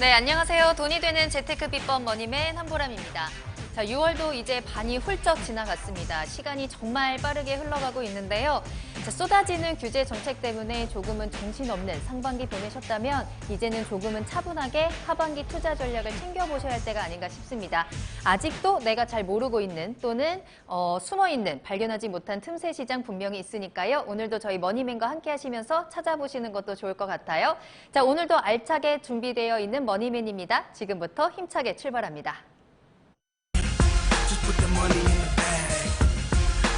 네, 안녕하세요. 돈이 되는 재테크 비법 머니맨 한보람입니다. 자, 6월도 이제 반이 훌쩍 지나갔습니다. 시간이 정말 빠르게 흘러가고 있는데요. 자, 쏟아지는 규제 정책 때문에 조금은 정신없는 상반기 보내셨다면 이제는 조금은 차분하게 하반기 투자 전략을 챙겨보셔야 할 때가 아닌가 싶습니다. 아직도 내가 잘 모르고 있는 또는 숨어있는 발견하지 못한 틈새 시장 분명히 있으니까요. 오늘도 저희 머니맨과 함께 하시면서 찾아보시는 것도 좋을 것 같아요. 자, 오늘도 알차게 준비되어 있는 머니맨입니다. 지금부터 힘차게 출발합니다. Just put the money in the bag.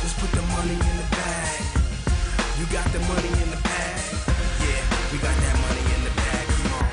Just put the money in the bag. You got the money in the bag. Yeah, we got that money in the bag. Come on.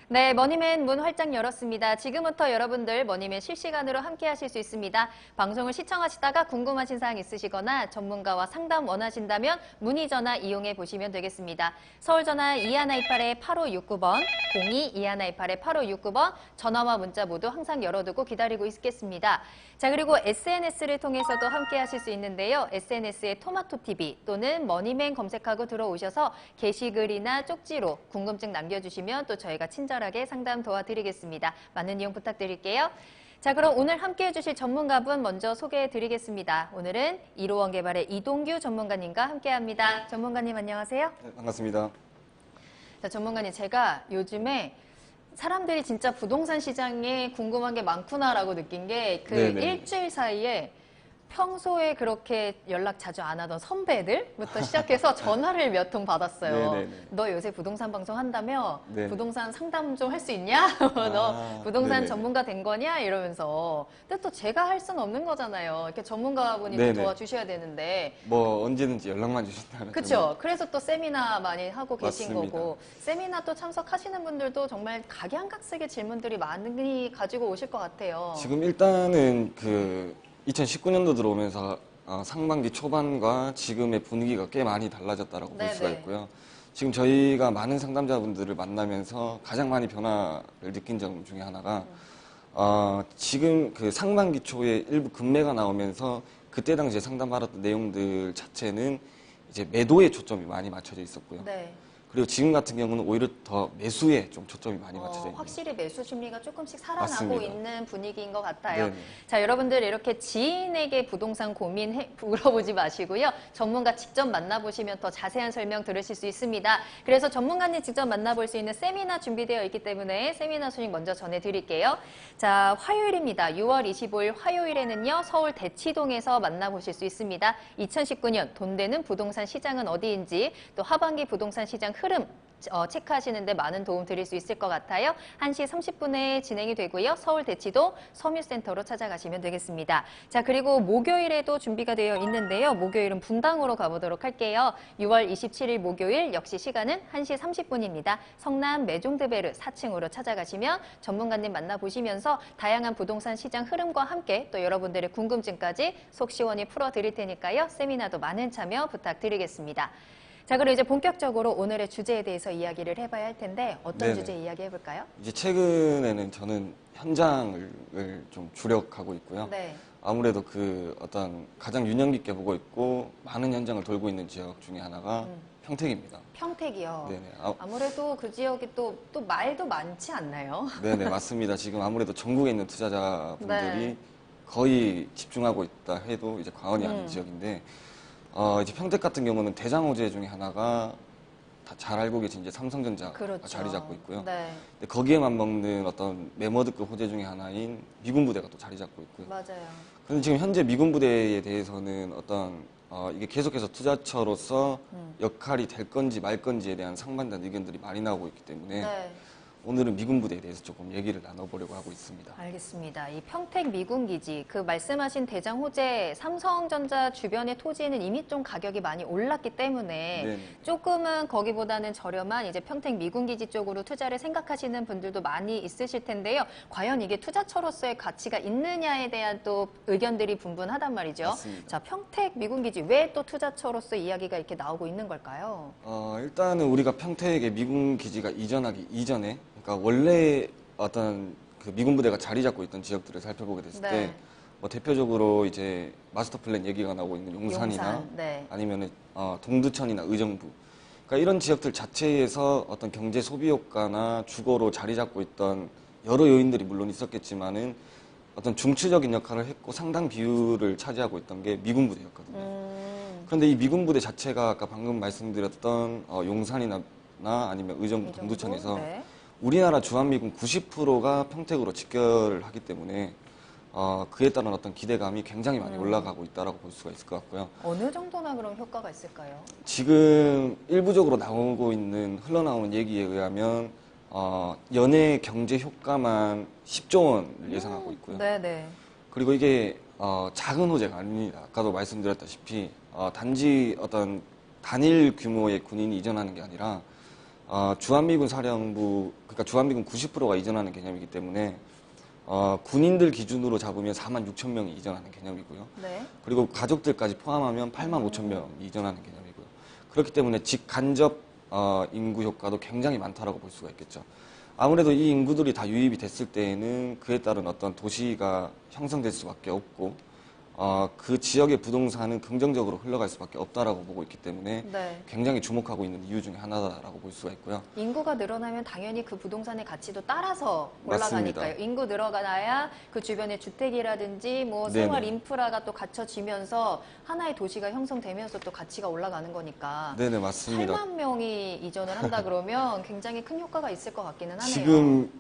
네, 머니맨 문 활짝 열었습니다. 지금부터 여러분들 머니맨 실시간으로 함께 하실 수 있습니다. 방송을 시청하시다가 궁금하신 사항 있으시거나 전문가와 상담 원하신다면 문의 전화 이용해 보시면 되겠습니다. 서울 전화 2128-8569번, 02-2128-8569번 전화와 문자 모두 항상 열어두고 기다리고 있겠습니다. 자, 그리고 SNS를 통해서도 함께 하실 수 있는데요. SNS에 토마토TV 또는 머니맨 검색하고 들어오셔서 게시글이나 쪽지로 궁금증 남겨주시면 또 저희가 친절하게 상담 도와드리겠습니다. 많은 이용 부탁드릴게요. 자, 그럼 오늘 함께해 주실 전문가분 먼저 소개해 드리겠습니다. 오늘은 1호원 개발의 이동규 전문가님과 함께합니다. 전문가님 안녕하세요. 네, 반갑습니다. 자, 전문가님, 제가 요즘에 사람들이 진짜 부동산 시장에 궁금한 게 많구나라고 느낀 게 그 일주일 사이에 평소에 그렇게 연락 자주 안 하던 선배들부터 시작해서 전화를 몇 통 받았어요. 네네네. 너 요새 부동산 방송 한다며? 네. 부동산 상담 좀 할 수 있냐? 너 부동산 네네. 전문가 된 거냐? 이러면서. 근데 또 제가 할 수는 없는 거잖아요. 이렇게 전문가분이 또 네네. 도와주셔야 되는데. 뭐 언제든지 연락만 주신다면 그렇죠. 그래서 또 세미나 많이 하고 계신 맞습니다. 거고 세미나 또 참석하시는 분들도 정말 각양각색의 질문들이 많이 가지고 오실 것 같아요. 지금 일단은 그 2019년도 들어오면서 상반기 초반과 지금의 분위기가 꽤 많이 달라졌다라고 볼 수가 네네. 있고요. 지금 저희가 많은 상담자분들을 만나면서 가장 많이 변화를 느낀 점 중에 하나가 지금 그 상반기 초에 일부 급매가 나오면서 그때 당시에 상담받았던 내용들 자체는 이제 매도에 초점이 많이 맞춰져 있었고요. 네. 그리고 지금 같은 경우는 오히려 더 매수에 좀 초점이 많이 맞춰져 있는. 확실히 매수 심리가 조금씩 살아나고 맞습니다. 있는 분위기인 것 같아요. 네네. 자, 여러분들 이렇게 지인에게 부동산 고민 물어보지 마시고요. 전문가 직접 만나보시면 더 자세한 설명 들으실 수 있습니다. 그래서 전문가님 직접 만나볼 수 있는 세미나 준비되어 있기 때문에 세미나 순위 먼저 전해드릴게요. 자, 화요일입니다. 6월 25일 화요일에는요. 서울 대치동에서 만나보실 수 있습니다. 2019년 돈 되는 부동산 시장은 어디인지 또 하반기 부동산 시장 흐름 체크하시는데 많은 도움 드릴 수 있을 것 같아요. 1시 30분에 진행이 되고요. 서울 대치동 섬유센터로 찾아가시면 되겠습니다. 자, 그리고 목요일에도 준비가 되어 있는데요. 목요일은 분당으로 가보도록 할게요. 6월 27일 목요일 역시 시간은 1시 30분입니다. 성남 메종드베르 4층으로 찾아가시면 전문가님 만나보시면서 다양한 부동산 시장 흐름과 함께 또 여러분들의 궁금증까지 속 시원히 풀어드릴 테니까요. 세미나도 많은 참여 부탁드리겠습니다. 자, 그럼 이제 본격적으로 오늘의 주제에 대해서 이야기를 해봐야 할 텐데 어떤 네네. 주제 이야기 해볼까요? 이제 최근에는 저는 현장을 좀 주력하고 있고요. 네. 아무래도 그 어떤 가장 유념 깊게 보고 있고 많은 현장을 돌고 있는 지역 중에 하나가 평택입니다. 평택이요. 네네. 아무래도 그 지역이 또 말도 많지 않나요? 네네, 맞습니다. 지금 아무래도 전국에 있는 투자자분들이 네. 거의 집중하고 있다 해도 이제 과언이 아닌 지역인데 이제 평택 같은 경우는 대장 호재 중에 하나가 다 잘 알고 계신 이제 삼성전자가 그렇죠. 자리 잡고 있고요. 네, 근데 거기에 맞먹는 어떤 메머드급 호재 중에 하나인 미군 부대가 또 자리 잡고 있고요. 맞아요. 그런데 지금 현재 미군 부대에 대해서는 어떤 이게 계속해서 투자처로서 역할이 될 건지 말 건지에 대한 상반된 의견들이 많이 나오고 있기 때문에 네. 오늘은 미군 부대에 대해서 조금 얘기를 나눠보려고 하고 있습니다. 알겠습니다. 이 평택 미군기지, 그 말씀하신 대장 호재, 삼성전자 주변의 토지는 이미 좀 가격이 많이 올랐기 때문에 네네. 조금은 거기보다는 저렴한 이제 평택 미군기지 쪽으로 투자를 생각하시는 분들도 많이 있으실 텐데요. 과연 이게 투자처로서의 가치가 있느냐에 대한 또 의견들이 분분하단 말이죠. 맞습니다. 자, 평택 미군기지 왜 또 투자처로서 이야기가 이렇게 나오고 있는 걸까요? 일단은 우리가 평택에 미군 기지가 이전하기 이전에, 그러니까 원래 어떤 그 미군 부대가 자리 잡고 있던 지역들을 살펴보게 됐을 네. 때, 뭐 대표적으로 이제 마스터 플랜 얘기가 나오고 있는 용산이나 용산, 네. 아니면은 동두천이나 의정부. 그러니까 그러니까 이런 지역들 자체에서 어떤 경제 소비 효과나 주거로 자리 잡고 있던 여러 요인들이 물론 있었겠지만은 어떤 중추적인 역할을 했고 상당 비율을 차지하고 있던 게 미군 부대였거든요. 그런데 이 미군 부대 자체가 아까 방금 말씀드렸던 용산이나 아니면 의정부, 이 정도? 동두천에서 네. 우리나라 주한미군 90%가 평택으로 직결을 하기 때문에 그에 따른 어떤 기대감이 굉장히 많이 올라가고 있다라고 볼 수가 있을 것 같고요. 어느 정도나 그럼 효과가 있을까요? 지금 일부적으로 흘러나오는 얘기에 의하면 연해 경제 효과만 10조 원을 예상하고 있고요. 네네. 그리고 이게 작은 호재가 아닙니다. 아까도 말씀드렸다시피 단지 어떤 단일 규모의 군인이 이전하는 게 아니라 주한미군 사령부, 그러니까 주한미군 90%가 이전하는 개념이기 때문에 군인들 기준으로 잡으면 4만 6천 명이 이전하는 개념이고요. 네. 그리고 가족들까지 포함하면 8만 5천 명이 이전하는 개념이고요. 그렇기 때문에 직간접 인구 효과도 굉장히 많다라고 볼 수가 있겠죠. 아무래도 이 인구들이 다 유입이 됐을 때에는 그에 따른 어떤 도시가 형성될 수밖에 없고 그 지역의 부동산은 긍정적으로 흘러갈 수밖에 없다라고 보고 있기 때문에 네. 굉장히 주목하고 있는 이유 중에 하나다라고 볼 수가 있고요. 인구가 늘어나면 당연히 그 부동산의 가치도 따라서 맞습니다. 올라가니까요. 인구 늘어나야 그 주변에 주택이라든지 뭐 네네. 생활 인프라가 또 갖춰지면서 하나의 도시가 형성되면서 또 가치가 올라가는 거니까. 네네, 맞습니다. 8만 명이 이전을 한다 그러면 굉장히 큰 효과가 있을 것 같기는 하네요. 지금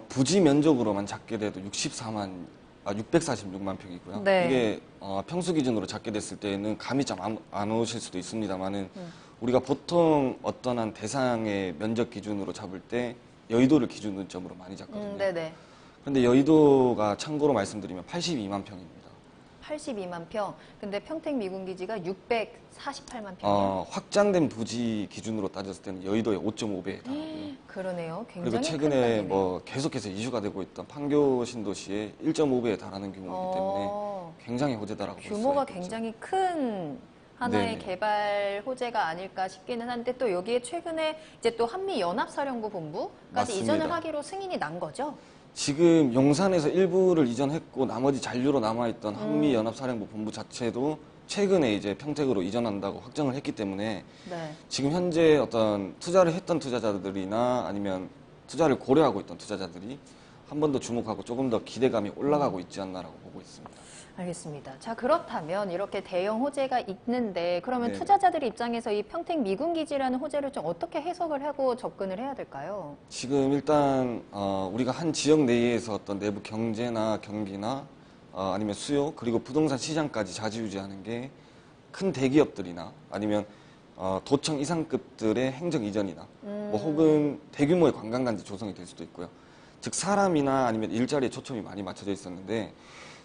부지 면적으로만 잡게 돼도 646만 평이고요. 네. 이게 평수 기준으로 잡게 됐을 때는 감이 좀 안 오실 수도 있습니다만은 우리가 보통 어떤 한 대상의 면적 기준으로 잡을 때 여의도를 기준점으로 많이 잡거든요. 네네. 그런데 여의도가 참고로 말씀드리면 82만 평입니다. 82만 평. 근데 평택 미군기지가 648만 평이요. 확장된 부지 기준으로 따졌을 때는 여의도의 5.5배에 달하고요. 그러네요. 그리고 굉장히 최근에 큰 단위네요. 뭐 계속해서 이슈가 되고 있던 판교 신도시의 1.5배에 달하는 규모이기 때문에 굉장히 호재다라고 볼 수가 규모가 있겠죠. 굉장히 큰 하나의 네네. 개발 호재가 아닐까 싶기는 한데 또 여기에 최근에 이제 또 한미연합사령부 본부까지 맞습니다. 이전을 하기로 승인이 난 거죠? 지금 용산에서 일부를 이전했고 나머지 잔류로 남아있던 한미연합사령부 본부 자체도 최근에 이제 평택으로 이전한다고 확정을 했기 때문에 네. 지금 현재 어떤 투자를 했던 투자자들이나 아니면 투자를 고려하고 있던 투자자들이 한 번 더 주목하고 조금 더 기대감이 올라가고 있지 않나라고 보고 있습니다. 알겠습니다. 자, 그렇다면 이렇게 대형 호재가 있는데 그러면 네네. 투자자들 입장에서 이 평택 미군기지라는 호재를 좀 어떻게 해석을 하고 접근을 해야 될까요? 지금 일단 우리가 한 지역 내에서 어떤 내부 경제나 경기나 아니면 수요 그리고 부동산 시장까지 좌지우지하는 게 큰 대기업들이나 아니면 도청 이상급들의 행정 이전이나 뭐 혹은 대규모의 관광단지 조성이 될 수도 있고요. 즉 사람이나 아니면 일자리에 초점이 많이 맞춰져 있었는데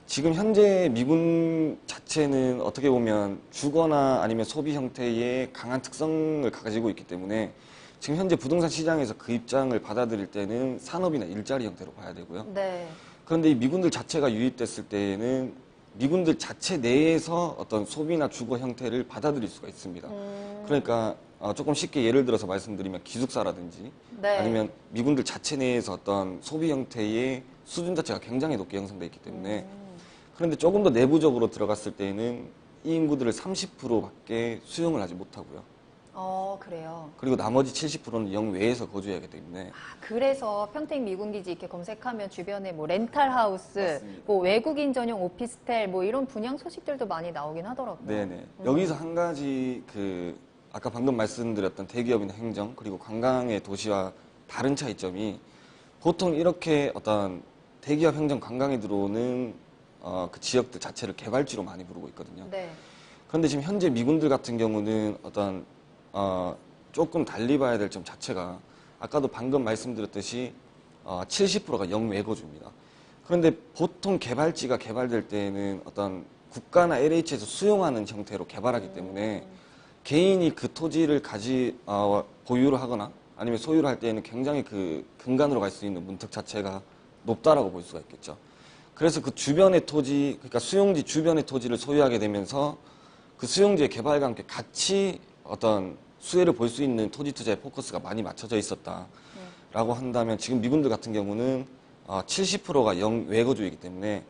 지금 현재 미군 자체는 어떻게 보면 주거나 아니면 소비 형태의 강한 특성을 가지고 있기 때문에 지금 현재 부동산 시장에서 그 입장을 받아들일 때는 산업이나 일자리 형태로 봐야 되고요. 네. 그런데 이 미군들 자체가 유입됐을 때에는 미군들 자체 내에서 어떤 소비나 주거 형태를 받아들일 수가 있습니다. 그러니까 조금 쉽게 예를 들어서 말씀드리면 기숙사라든지 네. 아니면 미군들 자체 내에서 어떤 소비 형태의 수준 자체가 굉장히 높게 형성되어 있기 때문에 그런데 조금 더 내부적으로 들어갔을 때에는 이 인구들을 30%밖에 수용을 하지 못하고요. 그래요. 그리고 나머지 70%는 영외에서 거주하기 때문에 아, 그래서 평택 미군기지 이렇게 검색하면 주변에 뭐 렌탈하우스, 맞습니다. 뭐 외국인 전용 오피스텔 뭐 이런 분양 소식들도 많이 나오긴 하더라고요. 네네. 여기서 한 가지 아까 방금 말씀드렸던 대기업이나 행정 그리고 관광의 도시와 다른 차이점이 보통 이렇게 어떤 대기업 행정 관광에 들어오는 그 지역들 자체를 개발지로 많이 부르고 있거든요. 네. 그런데 지금 현재 미군들 같은 경우는 어떤 조금 달리 봐야 될 점 자체가 아까도 방금 말씀드렸듯이 70%가 영외거주입니다. 그런데 보통 개발지가 개발될 때에는 어떤 국가나 LH에서 수용하는 형태로 개발하기 때문에 개인이 그 토지를 보유를 하거나 아니면 소유를 할 때에는 굉장히 그 근간으로 갈 수 있는 문턱 자체가 높다라고 볼 수가 있겠죠. 그래서 그 주변의 토지, 그러니까 수용지 주변의 토지를 소유하게 되면서 그 수용지의 개발과 함께 같이 어떤 수혜를 볼 수 있는 토지 투자의 포커스가 많이 맞춰져 있었다라고 한다면 지금 미군들 같은 경우는 70%가 영외거주이기 때문에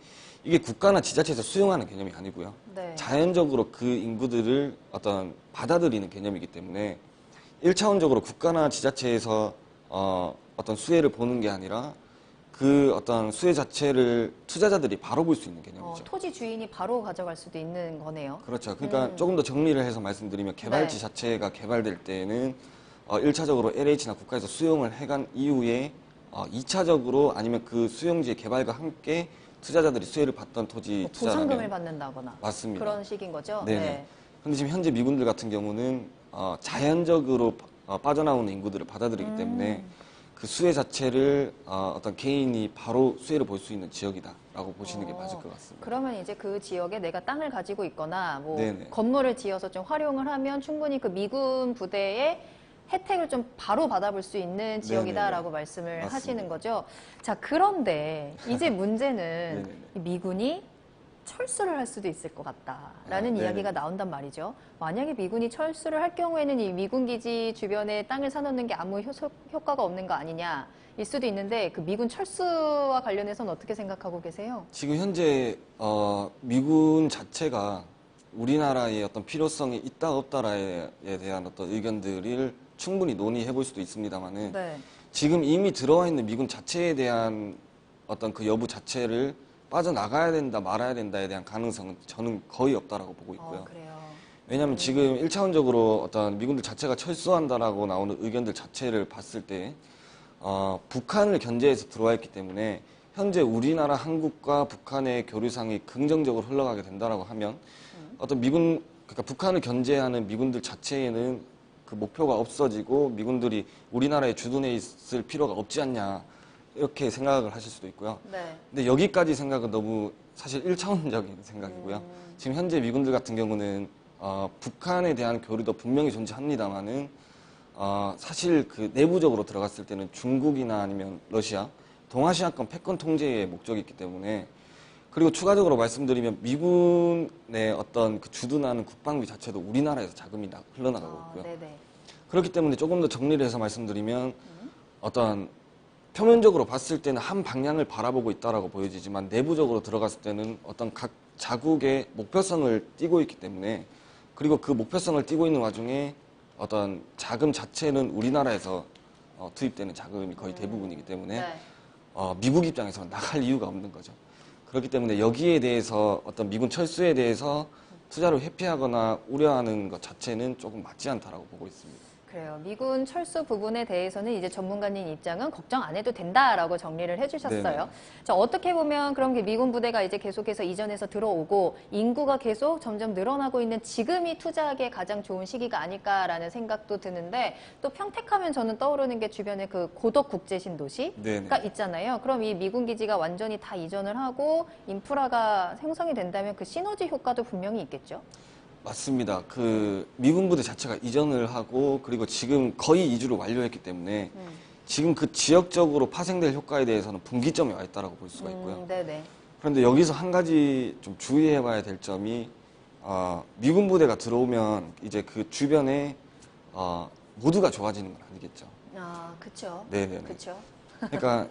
이게 국가나 지자체에서 수용하는 개념이 아니고요. 네. 자연적으로 그 인구들을 어떤 받아들이는 개념이기 때문에 1차원적으로 국가나 지자체에서 어떤 수혜를 보는 게 아니라 그 어떤 수혜 자체를 투자자들이 바로 볼 수 있는 개념이죠. 토지 주인이 바로 가져갈 수도 있는 거네요. 그렇죠. 그러니까 조금 더 정리를 해서 말씀드리면 개발지 네. 자체가 개발될 때는 1차적으로 LH나 국가에서 수용을 해간 이후에 2차적으로 아니면 그 수용지의 개발과 함께 투자자들이 수혜를 받던 토지 보상금을 투자라면 받는다거나 맞습니다. 그런 식인 거죠. 네네. 근데 지금 현재 미군들 같은 경우는 자연적으로 빠져나오는 인구들을 받아들이기 때문에 그 수혜 자체를 어떤 개인이 바로 수혜를 볼 수 있는 지역이다라고 보시는 게 맞을 것 같습니다. 그러면 이제 그 지역에 내가 땅을 가지고 있거나 뭐 네네. 건물을 지어서 좀 활용을 하면 충분히 그 미군 부대의 혜택을 좀 바로 받아볼 수 있는 지역이다라고 네네네. 말씀을 맞습니다. 하시는 거죠. 자, 그런데 이제 문제는 네네네. 이 미군이 철수를 할 수도 있을 것 같다라는 네네. 이야기가 나온단 말이죠. 만약에 미군이 철수를 할 경우에는 이 미군 기지 주변에 땅을 사놓는 게 아무 효과가 없는 거 아니냐 일 수도 있는데 그 미군 철수와 관련해서는 어떻게 생각하고 계세요? 지금 현재 미군 자체가 우리나라의 어떤 필요성이 있다 없다에 대한 어떤 의견들을 충분히 논의해 볼 수도 있습니다만은 네. 지금 이미 들어와 있는 미군 자체에 대한 어떤 그 여부 자체를 빠져나가야 된다 말아야 된다에 대한 가능성은 저는 거의 없다라고 보고 있고요. 그래요. 왜냐하면 지금 1차원적으로 어떤 미군들 자체가 철수한다라고 나오는 의견들 자체를 봤을 때 북한을 견제해서 들어와 있기 때문에 현재 우리나라 한국과 북한의 교류상이 긍정적으로 흘러가게 된다라고 하면 어떤 그러니까 북한을 견제하는 미군들 자체에는 그 목표가 없어지고 미군들이 우리나라에 주둔해 있을 필요가 없지 않냐 이렇게 생각을 하실 수도 있고요. 네. 근데 여기까지 생각은 너무 사실 1차원적인 생각이고요. 지금 현재 미군들 같은 경우는 북한에 대한 교류도 분명히 존재합니다만은 사실 그 내부적으로 들어갔을 때는 중국이나 아니면 러시아, 동아시아권 패권 통제의 목적이 있기 때문에 그리고 추가적으로 말씀드리면 미군의 어떤 그 주둔하는 국방비 자체도 우리나라에서 자금이 흘러나가고 있고요. 네네. 그렇기 때문에 조금 더 정리를 해서 말씀드리면 어떤 표면적으로 봤을 때는 한 방향을 바라보고 있다라고 보여지지만 내부적으로 들어갔을 때는 어떤 각 자국의 목표성을 띠고 있기 때문에 그리고 그 목표성을 띠고 있는 와중에 어떤 자금 자체는 우리나라에서 투입되는 자금이 거의 대부분이기 때문에 네. 미국 입장에서는 나갈 이유가 없는 거죠. 그렇기 때문에 여기에 대해서 어떤 미군 철수에 대해서 투자를 회피하거나 우려하는 것 자체는 조금 맞지 않다라고 보고 있습니다. 그래요. 미군 철수 부분에 대해서는 이제 전문가님 입장은 걱정 안 해도 된다라고 정리를 해주셨어요. 네네. 자, 어떻게 보면 그럼 그 미군 부대가 이제 계속해서 이전해서 들어오고 인구가 계속 점점 늘어나고 있는 지금이 투자하기에 가장 좋은 시기가 아닐까라는 생각도 드는데 또 평택하면 저는 떠오르는 게 주변에 그 고덕 국제 신도시가 네네. 있잖아요. 그럼 이 미군 기지가 완전히 다 이전을 하고 인프라가 생성이 된다면 그 시너지 효과도 분명히 있겠죠. 맞습니다. 그 미군 부대 자체가 이전을 하고 그리고 지금 거의 이주를 완료했기 때문에 지금 그 지역적으로 파생될 효과에 대해서는 분기점에 와 있다라고 볼 수가 있고요. 네네. 그런데 여기서 한 가지 좀 주의해봐야 될 점이 미군 부대가 들어오면 이제 그 주변에 모두가 좋아지는 건 아니겠죠. 아, 그쵸. 네네네. 그쵸. 그러니까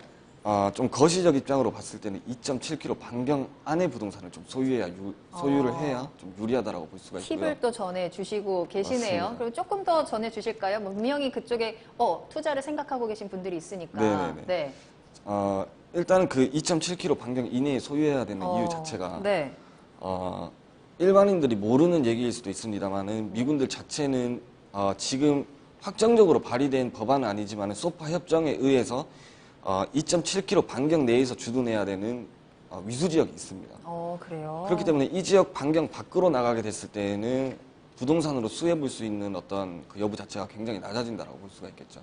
좀 거시적 입장으로 봤을 때는 2.7km 반경 안의 부동산을 좀 소유를 해야 좀 유리하다라고 볼 수가 있고요. 팁을 또 전해주시고 계시네요. 맞습니다. 그리고 조금 더 전해주실까요? 뭐 분명히 그쪽에 투자를 생각하고 계신 분들이 있으니까. 네네네. 네. 일단은 그 2.7km 반경 이내에 소유해야 되는 이유 자체가 네. 일반인들이 모르는 얘기일 수도 있습니다만은 미군들 자체는 지금 확정적으로 발의된 법안은 아니지만 소파 협정에 의해서 2.7km 반경 내에서 주둔해야 되는 위수 지역이 있습니다. 그래요. 그렇기 때문에 이 지역 반경 밖으로 나가게 됐을 때는 부동산으로 수혜 볼 수 있는 어떤 그 여부 자체가 굉장히 낮아진다라고 볼 수가 있겠죠.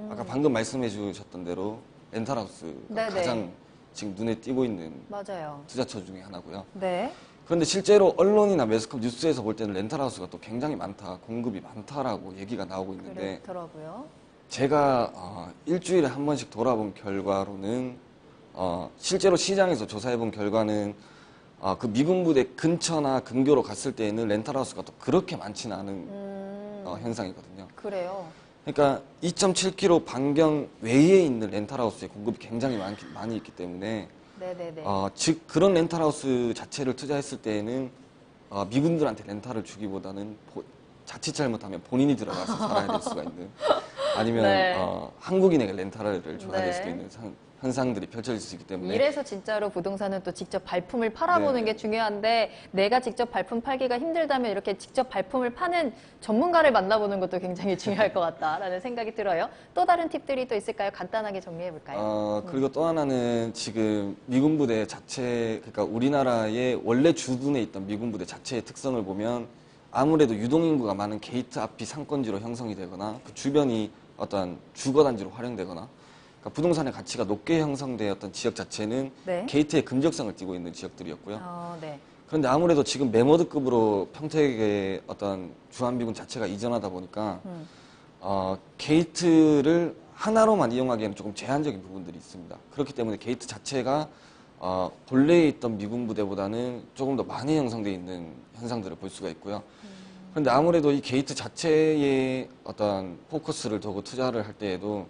아까 방금 말씀해 주셨던 대로 렌탈하우스가 네네. 가장 지금 눈에 띄고 있는 맞아요. 투자처 중에 하나고요. 네. 그런데 실제로 언론이나 매스컴 뉴스에서 볼 때는 렌탈하우스가 또 굉장히 많다, 공급이 많다라고 얘기가 나오고 있는데 그렇더라고요. 제가 일주일에 한 번씩 돌아본 결과로는 실제로 시장에서 조사해본 결과는 그 미군 부대 근처나 근교로 갔을 때에는 렌탈하우스가 또 그렇게 많지는 않은 현상이거든요. 그래요. 그러니까 2.7km 반경 외에 있는 렌탈하우스의 공급이 굉장히 많이 있기 때문에 네네네. 즉 그런 렌탈하우스 자체를 투자했을 때에는 미군들한테 렌탈을 주기보다는 자칫 잘못하면 본인이 들어가서 살아야 될 수가 있는 아니면 네. 한국인에게 렌탈을 줘야 될 수도 네. 있는 현상들이 펼쳐질 수 있기 때문에 이래서 진짜로 부동산은 또 직접 발품을 팔아보는 네. 게 중요한데 내가 직접 발품 팔기가 힘들다면 이렇게 직접 발품을 파는 전문가를 만나보는 것도 굉장히 중요할 것 같다라는 생각이 들어요. 또 다른 팁들이 또 있을까요? 간단하게 정리해 볼까요? 그리고 또 하나는 지금 미군 부대 자체, 그러니까 우리나라의 원래 주둔에 있던 미군 부대 자체의 특성을 보면 아무래도 유동인구가 많은 게이트 앞이 상권지로 형성이 되거나 그 주변이 어떤 주거단지로 활용되거나 그러니까 부동산의 가치가 높게 형성되었던 지역 자체는 네. 게이트의 금적성을 띠고 있는 지역들이었고요. 네. 그런데 아무래도 지금 메머드급으로 평택의 어떤 주한미군 자체가 이전하다 보니까 게이트를 하나로만 이용하기에는 조금 제한적인 부분들이 있습니다. 그렇기 때문에 게이트 자체가 본래에 있던 미군 부대보다는 조금 더 많이 형성되어 있는 현상들을 볼 수가 있고요. 그런데 아무래도 이 게이트 자체에 어떤 포커스를 두고 투자를 할 때에도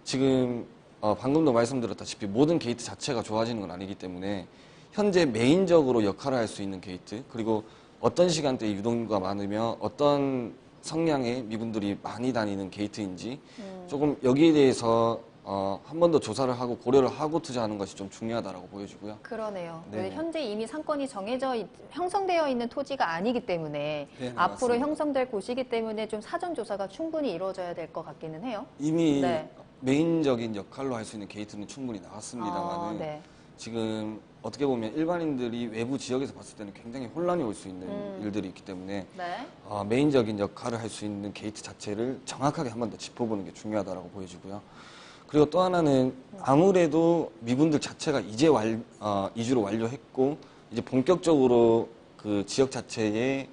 지금 방금도 말씀드렸다시피 모든 게이트 자체가 좋아지는 건 아니기 때문에 현재 메인적으로 역할을 할 수 있는 게이트 그리고 어떤 시간대에 유동인구가 많으며 어떤 성향의 미군들이 많이 다니는 게이트인지 조금 여기에 대해서 한 번 더 조사를 하고 고려를 하고 투자하는 것이 좀 중요하다고 보여지고요. 그러네요. 네네. 현재 이미 상권이 형성되어 있는 토지가 아니기 때문에 네, 앞으로 맞습니다. 형성될 곳이기 때문에 좀 사전 조사가 충분히 이루어져야 될 것 같기는 해요. 이미 네. 메인적인 역할로 할 수 있는 게이트는 충분히 나왔습니다만 네. 지금 어떻게 보면 일반인들이 외부 지역에서 봤을 때는 굉장히 혼란이 올 수 있는 일들이 있기 때문에 네. 메인적인 역할을 할 수 있는 게이트 자체를 정확하게 한 번 더 짚어보는 게 중요하다고 보여지고요. 그리고 또 하나는 아무래도 미군들 자체가 이제 이주를 완료했고 이제 본격적으로 그 지역 자체에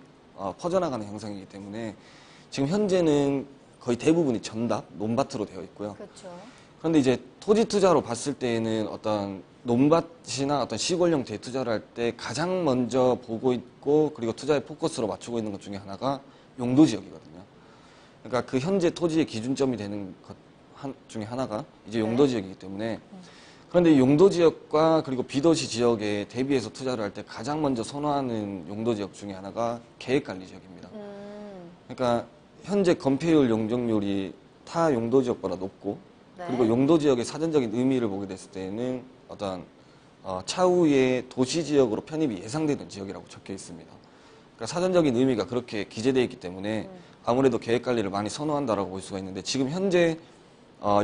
퍼져나가는 형상이기 때문에 지금 현재는 거의 대부분이 전답, 논밭으로 되어 있고요. 그렇죠. 그런데 이제 토지 투자로 봤을 때에는 어떤 논밭이나 어떤 시골형 대투자를 할 때 가장 먼저 보고 있고 그리고 투자의 포커스로 맞추고 있는 것 중에 하나가 용도 지역이거든요. 그러니까 그 현재 토지의 기준점이 되는 것 중에 하나가 이제 용도 지역이기 때문에 그런데 용도 지역과 그리고 비도시 지역에 대비해서 투자를 할 때 가장 먼저 선호하는 용도 지역 중에 하나가 계획관리 지역입니다. 그러니까 현재 건폐율 용적률이 타 용도 지역보다 높고 네. 그리고 용도 지역의 사전적인 의미를 보게 됐을 때는 어떤 차후에 도시 지역으로 편입이 예상되는 지역이라고 적혀 있습니다. 그러니까 사전적인 의미가 그렇게 기재되어 있기 때문에 아무래도 계획 관리를 많이 선호한다라고 볼 수가 있는데 지금 현재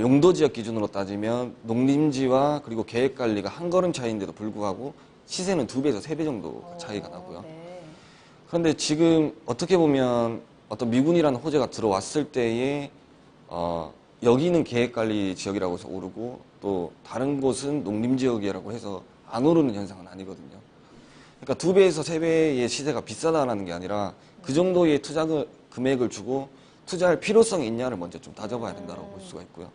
용도 지역 기준으로 따지면 농림지와 그리고 계획 관리가 한 걸음 차이인데도 불구하고 시세는 2배에서 3배 정도 차이가 나고요. 네. 그런데 지금 어떻게 보면 어떤 미군이라는 호재가 들어왔을 때에 여기는 계획관리 지역이라고 해서 오르고 또 다른 곳은 농림지역이라고 해서 안 오르는 현상은 아니거든요. 그러니까 2배에서 3배의 시세가 비싸다라는 게 아니라 그 정도의 투자 금액을 주고 투자할 필요성이 있냐를 먼저 좀 따져봐야 된다고 볼 수가 있고요.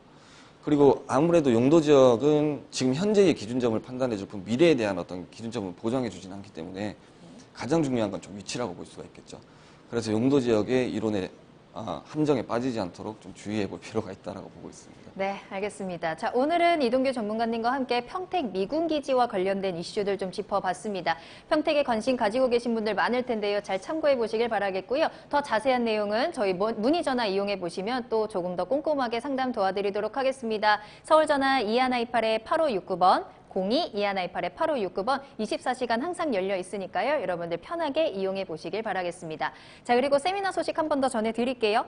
그리고 아무래도 용도 지역은 지금 현재의 기준점을 판단해 줄 뿐 미래에 대한 어떤 기준점을 보장해 주진 않기 때문에 가장 중요한 건 좀 위치라고 볼 수가 있겠죠. 그래서 용도 지역의 이론의 함정에 빠지지 않도록 좀 주의해 볼 필요가 있다고 보고 있습니다. 네, 알겠습니다. 자, 오늘은 이동규 전문가님과 함께 평택 미군기지와 관련된 이슈들 좀 짚어봤습니다. 평택에 관심 가지고 계신 분들 많을 텐데요. 잘 참고해 보시길 바라겠고요. 더 자세한 내용은 저희 문의 전화 이용해 보시면 또 조금 더 꼼꼼하게 상담 도와드리도록 하겠습니다. 서울 전화 2128-8569번 02-2128-8569번 24시간 항상 열려 있으니까요. 여러분들 편하게 이용해 보시길 바라겠습니다. 자, 그리고 세미나 소식 한 번 더 전해드릴게요.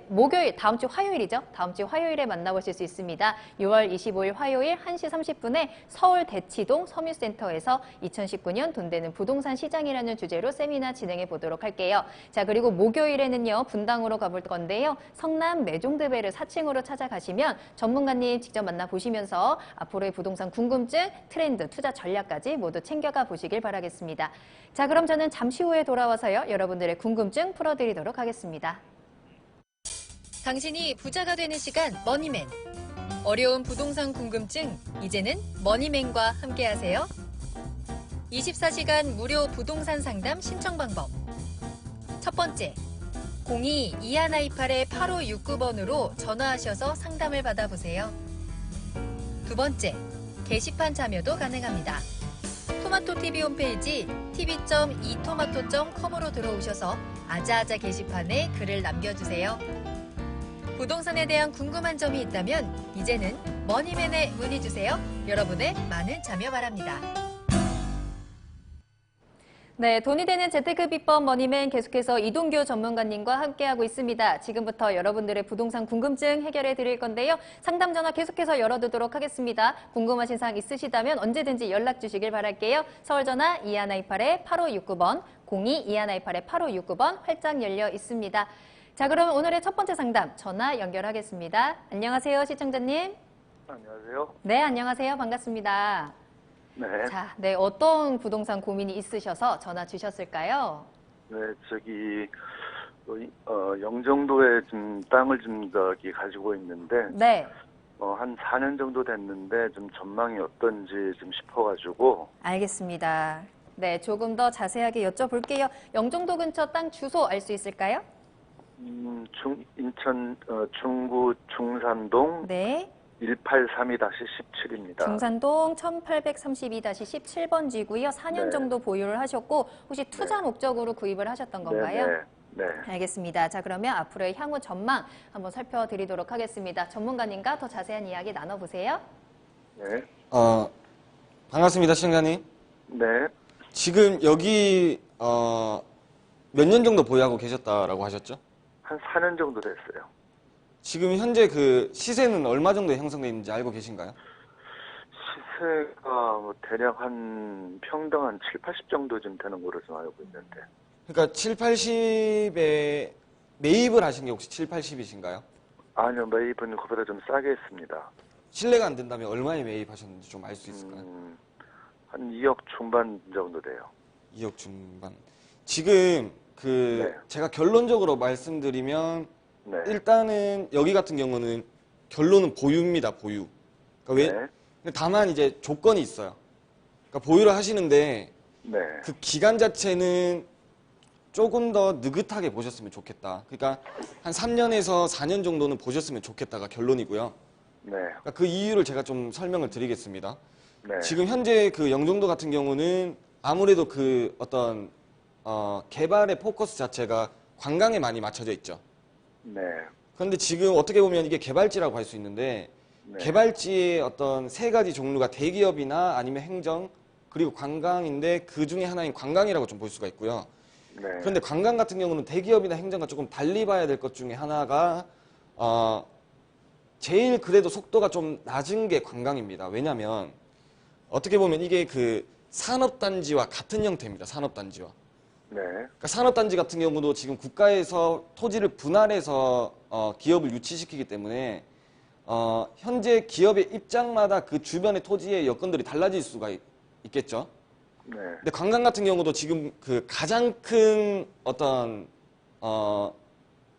목요일, 다음 주 화요일이죠. 다음 주 화요일에 만나보실 수 있습니다. 6월 25일 화요일 1시 30분에 서울 대치동 섬유센터에서 2019년 돈 되는 부동산 시장이라는 주제로 세미나 진행해 보도록 할게요. 자, 그리고 목요일에는요. 분당으로 가볼 건데요. 성남 메종드베르 4층으로 찾아가시면 전문가님 직접 만나보시면서 앞으로의 부동산 궁금증, 트렌드, 투자 전략까지 모두 챙겨가 보시길 바라겠습니다. 자, 그럼 저는 잠시 후에 돌아와서요. 여러분들의 궁금증 풀어드리도록 하겠습니다. 당신이 부자가 되는 시간 머니맨. 어려운 부동산 궁금증, 이제는 머니맨과 함께하세요. 24시간 무료 부동산 상담 신청 방법. 첫 번째, 02-2128-8569번으로 전화하셔서 상담을 받아보세요. 두 번째, 게시판 참여도 가능합니다. 토마토TV 홈페이지 tv.etomato.com으로 들어오셔서 아자아자 게시판에 글을 남겨주세요. 부동산에 대한 궁금한 점이 있다면 이제는 머니맨에 문의주세요. 여러분의 많은 참여 바랍니다. 네, 돈이 되는 재테크 비법 머니맨 계속해서 이동규 전문가님과 함께하고 있습니다. 지금부터 여러분들의 부동산 궁금증 해결해 드릴 건데요. 상담 전화 계속해서 열어두도록 하겠습니다. 궁금하신 사항 있으시다면 언제든지 연락 주시길 바랄게요. 서울 전화 2128-8569번, 02-2128-8569번 활짝 열려 있습니다. 자, 그럼 오늘의 첫 번째 상담 전화 연결하겠습니다. 안녕하세요, 시청자님. 안녕하세요. 네, 안녕하세요. 반갑습니다. 네. 자, 네, 어떤 부동산 고민이 있으셔서 전화 주셨을까요? 네, 영종도에 좀 땅을 좀 가지고 있는데, 네, 한 4년 정도 됐는데 좀 전망이 어떤지 좀 싶어가지고, 알겠습니다. 네, 조금 더 자세하게 여쭤볼게요. 영종도 근처 땅 주소 알 수 있을까요? 인천 중구 중산동 네, 183-17입니다. 중산동 1832-17번지고요. 4년 네. 정도 보유를 하셨고 혹시 투자 목적으로 구입을 하셨던 건가요? 네. 알겠습니다. 자, 그러면 앞으로의 향후 전망 한번 살펴드리도록 하겠습니다. 전문가님과 더 자세한 이야기 나눠보세요. 네. 반갑습니다, 시청자님. 네. 지금 여기 몇 년 정도 보유하고 계셨다라고 하셨죠? 한 4년 정도 됐어요. 지금 현재 그 시세는 얼마 정도 형성되어 있는지 알고 계신가요? 시세가 대략 한 평당 한 7, 80 정도 좀 되는 거로 좀 알고 있는데. 그러니까 7, 80에 매입을 하신 게 혹시 7, 80이신가요? 아니요, 매입은 그보다 좀 싸게 했습니다. 실례가 안 된다면 얼마에 매입하셨는지 좀 알 수 있을까요? 한 2억 중반 정도 돼요. 2억 중반. 지금 네. 제가 결론적으로 말씀드리면 네. 일단은 여기 같은 경우는 결론은 보유입니다, 보유. 그러니까 네. 다만 이제 조건이 있어요. 그러니까 보유를 하시는데 네. 그 기간 자체는 조금 더 느긋하게 보셨으면 좋겠다. 그러니까 한 3년에서 4년 정도는 보셨으면 좋겠다가 결론이고요. 네. 그러니까 그 이유를 제가 좀 설명을 드리겠습니다. 네. 지금 현재 그 영종도 같은 경우는 아무래도 그 어떤 개발의 포커스 자체가 관광에 많이 맞춰져 있죠. 네. 그런데 지금 어떻게 보면 이게 개발지라고 할 수 있는데 네. 개발지의 어떤 세 가지 종류가 대기업이나 아니면 행정 그리고 관광인데 그 중에 하나인 관광이라고 좀 볼 수가 있고요. 네. 그런데 관광 같은 경우는 대기업이나 행정과 조금 달리 봐야 될 것 중에 하나가 제일 그래도 속도가 좀 낮은 게 관광입니다. 왜냐하면 어떻게 보면 이게 그 산업단지와 같은 형태입니다. 산업단지와. 네. 그러니까 산업단지 같은 경우도 지금 국가에서 토지를 분할해서 기업을 유치시키기 때문에 현재 기업의 입장마다 그 주변의 토지의 여건들이 달라질 수가 있겠죠. 네. 근데 관광 같은 경우도 지금 그 가장 큰 어떤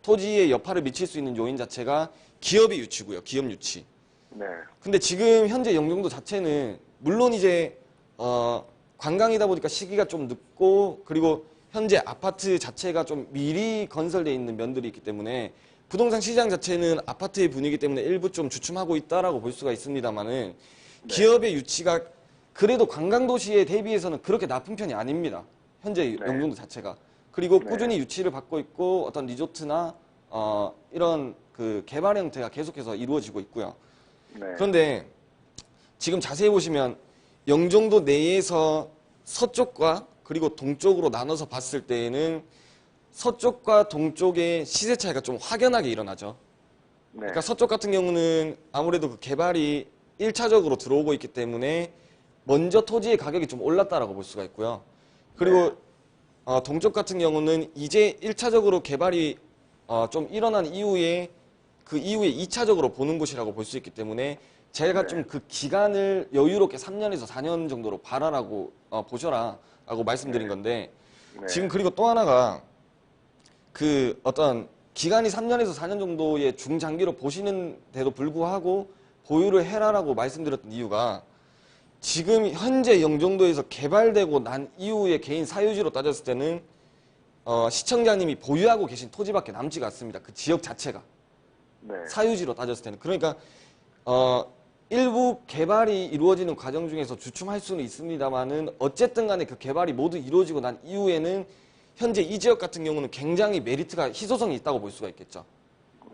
토지의 여파를 미칠 수 있는 요인 자체가 기업의 유치고요. 기업 유치. 네. 근데 지금 현재 영종도 자체는 물론 이제 관광이다 보니까 시기가 좀 늦고 그리고 현재 아파트 자체가 좀 미리 건설되어 있는 면들이 있기 때문에 부동산 시장 자체는 아파트의 분위기 때문에 일부 좀 주춤하고 있다라고 볼 수가 있습니다만은 기업의 유치가 그래도 관광도시에 대비해서는 그렇게 나쁜 편이 아닙니다. 현재 네. 영종도 자체가. 그리고 네. 꾸준히 유치를 받고 있고 어떤 리조트나 이런 그 개발 형태가 계속해서 이루어지고 있고요. 네. 그런데 지금 자세히 보시면 영종도 내에서 서쪽과 그리고 동쪽으로 나눠서 봤을 때에는 서쪽과 동쪽의 시세 차이가 좀 확연하게 일어나죠. 네. 그러니까 서쪽 같은 경우는 아무래도 그 개발이 1차적으로 들어오고 있기 때문에 먼저 토지의 가격이 좀 올랐다라고 볼 수가 있고요. 그리고 동쪽 같은 경우는 이제 1차적으로 개발이 좀 일어난 이후에 그 이후에 2차적으로 보는 곳이라고 볼 수 있기 때문에 제가 네. 좀 그 기간을 여유롭게 3년에서 4년 정도로 봐라라고 보셔라 라고 말씀드린 건데 네. 지금 그리고 또 하나가 그 어떤 기간이 3년에서 4년 정도의 중장기로 보시는데도 불구하고 보유를 해라라고 말씀드렸던 이유가 지금 현재 영종도에서 개발되고 난 이후에 개인 사유지로 따졌을 때는 시청자님이 보유하고 계신 토지밖에 남지가 않습니다. 그 지역 자체가 네. 사유지로 따졌을 때는 그러니까 일부 개발이 이루어지는 과정 중에서 주춤할 수는 있습니다만은 어쨌든 간에 그 개발이 모두 이루어지고 난 이후에는 현재 이 지역 같은 경우는 굉장히 메리트가 희소성이 있다고 볼 수가 있겠죠.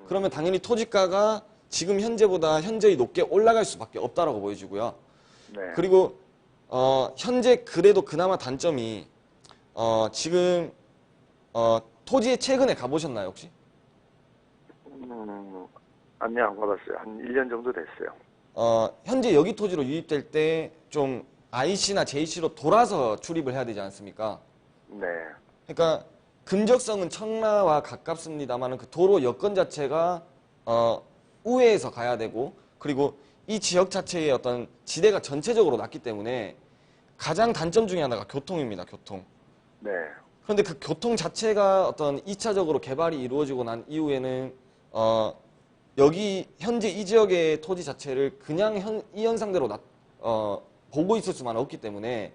그러면 당연히 토지가가 지금 현재보다 현저히 높게 올라갈 수밖에 없다라고 보여지고요. 네. 그리고 현재 그래도 그나마 단점이 지금 토지에 최근에 가보셨나요 혹시? 아니요, 안 가봤어요. 한 1년 정도 됐어요. 현재 여기 토지로 유입될 때 좀 IC나 JC로 돌아서 출입을 해야 되지 않습니까? 네. 그러니까 금적성은 청라와 가깝습니다만 그 도로 여건 자체가 우회해서 가야 되고 그리고 이 지역 자체의 어떤 지대가 전체적으로 낮기 때문에 가장 단점 중에 하나가 교통입니다. 교통. 네. 그런데 그 교통 자체가 어떤 2차적으로 개발이 이루어지고 난 이후에는 여기 현재 이 지역의 토지 자체를 그냥 이 현상대로 보고 있을 수만 없기 때문에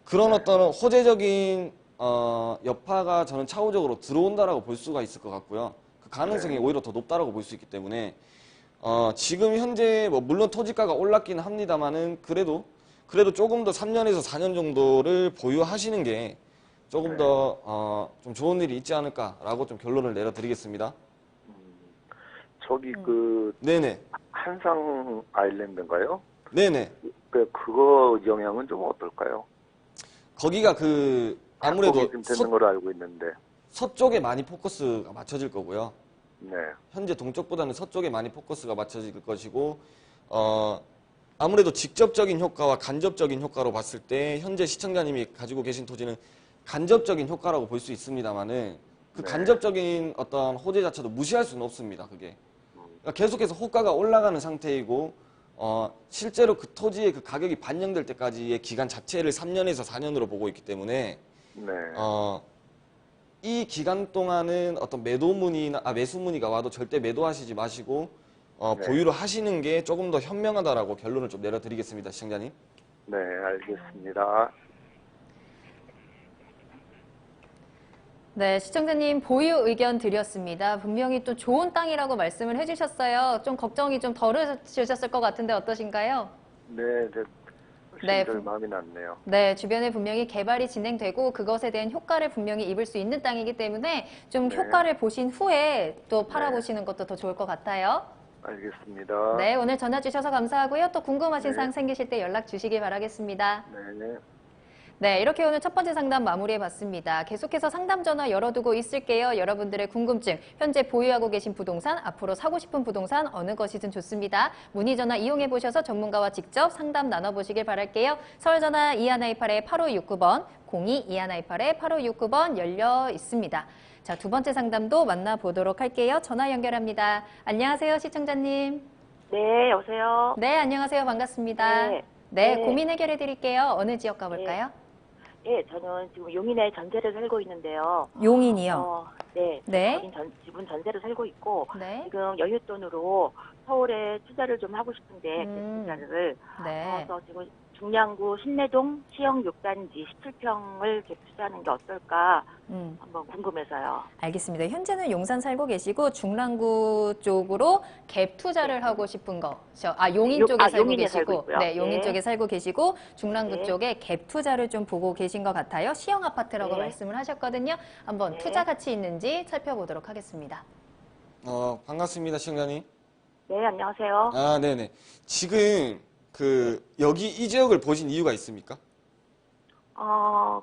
그런 어떤 호재적인 여파가 저는 차후적으로 들어온다라고 볼 수가 있을 것 같고요. 그 가능성이 오히려 더 높다라고 볼 수 있기 때문에 지금 현재 뭐 물론 토지가가 올랐기는 합니다만은 그래도 조금 더 3년에서 4년 정도를 보유하시는 게 조금 더 좀 좋은 일이 있지 않을까라고 좀 결론을 내려드리겠습니다. 저기 네네. 한상 아일랜드인가요? 네네. 그거 영향은 좀 어떨까요? 거기가 아무래도 좀 되는 걸로 알고 있는데. 서쪽에 많이 포커스가 맞춰질 거고요. 네. 현재 동쪽보다는 서쪽에 많이 포커스가 맞춰질 것이고 아무래도 직접적인 효과와 간접적인 효과로 봤을 때 현재 시청자님이 가지고 계신 토지는 간접적인 효과라고 볼 수 있습니다만은 그 네. 간접적인 어떤 호재 자체도 무시할 수는 없습니다. 그게 그러니까 계속해서 호가가 올라가는 상태이고 실제로 그 토지의 그 가격이 반영될 때까지의 기간 자체를 3년에서 4년으로 보고 있기 때문에 네. 이 기간 동안은 어떤 매수 문의가 와도 절대 매도하시지 마시고 네. 보유를 하시는 게 조금 더 현명하다라고 결론을 좀 내려드리겠습니다, 시청자님. 네, 알겠습니다. 네, 시청자님 보유 의견 드렸습니다. 분명히 또 좋은 땅이라고 말씀을 해주셨어요. 좀 걱정이 좀 덜으셨을 것 같은데 어떠신가요? 네, 훨씬 네, 덜 마음이 났네요. 네, 주변에 분명히 개발이 진행되고 그것에 대한 효과를 분명히 입을 수 있는 땅이기 때문에 좀 네. 효과를 보신 후에 또 팔아보시는 것도 더 좋을 것 같아요. 알겠습니다. 네, 오늘 전화 주셔서 감사하고요. 또 궁금하신 네. 사항 생기실 때 연락 주시기 바라겠습니다. 네. 네, 이렇게 오늘 첫 번째 상담 마무리해봤습니다. 계속해서 상담 전화 열어두고 있을게요. 여러분들의 궁금증, 현재 보유하고 계신 부동산, 앞으로 사고 싶은 부동산 어느 것이든 좋습니다. 문의 전화 이용해보셔서 전문가와 직접 상담 나눠보시길 바랄게요. 서울 전화 2128-8569번, 02-2128-8569번 열려 있습니다. 자, 두 번째 상담도 만나보도록 할게요. 전화 연결합니다. 안녕하세요, 시청자님. 네, 여보세요. 네, 안녕하세요. 반갑습니다. 네. 네, 네. 고민 해결해 드릴게요. 어느 지역 가볼까요? 예, 저는 지금 용인에 전세를 살고 있는데요. 용인이요. 네. 네. 거긴 집은 전세를 살고 있고, 네. 지금 여윳돈으로 서울에 투자를 좀 하고 싶은데, 투자를. 네. 그래서 지금 중량구 신내동 시형 6단지 17평을 투자하는 게 어떨까 한번 궁금해서요. 알겠습니다. 현재는 용산 살고 계시고 중랑구 쪽으로 갭 투자를 하고 싶은 거죠. 용인 쪽에 살고 용인에 계시고, 살고 있고요. 네, 용인 네. 쪽에 살고 계시고 중랑구 네. 쪽에 갭 투자를 좀 보고 계신 것 같아요. 시형 아파트라고 네. 말씀을 하셨거든요. 한번 네. 투자 가치 있는지 살펴보도록 하겠습니다. 반갑습니다, 시청자님. 네, 안녕하세요. 네네. 지금 여기 이 지역을 보신 이유가 있습니까?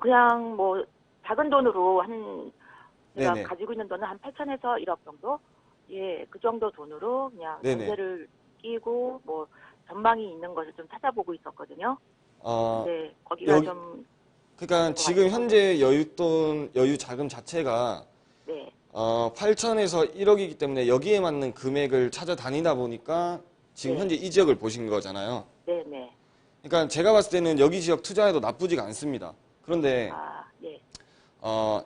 그냥 뭐 작은 돈으로 제가 네네. 가지고 있는 돈은 한 8천에서 1억 정도? 예, 그 정도 돈으로 그냥 네네. 전세를 끼고 뭐 전망이 있는 것을 좀 찾아보고 있었거든요. 네, 거기가 여기- 좀 그러니까 지금 현재 여유 자금 자체가 네, 8천에서 1억이기 때문에 여기에 맞는 금액을 찾아다니다 보니까 지금 네. 현재 이 지역을 보신 거잖아요. 네, 네. 그러니까 제가 봤을 때는 여기 지역 투자해도 나쁘지가 않습니다. 그런데 네,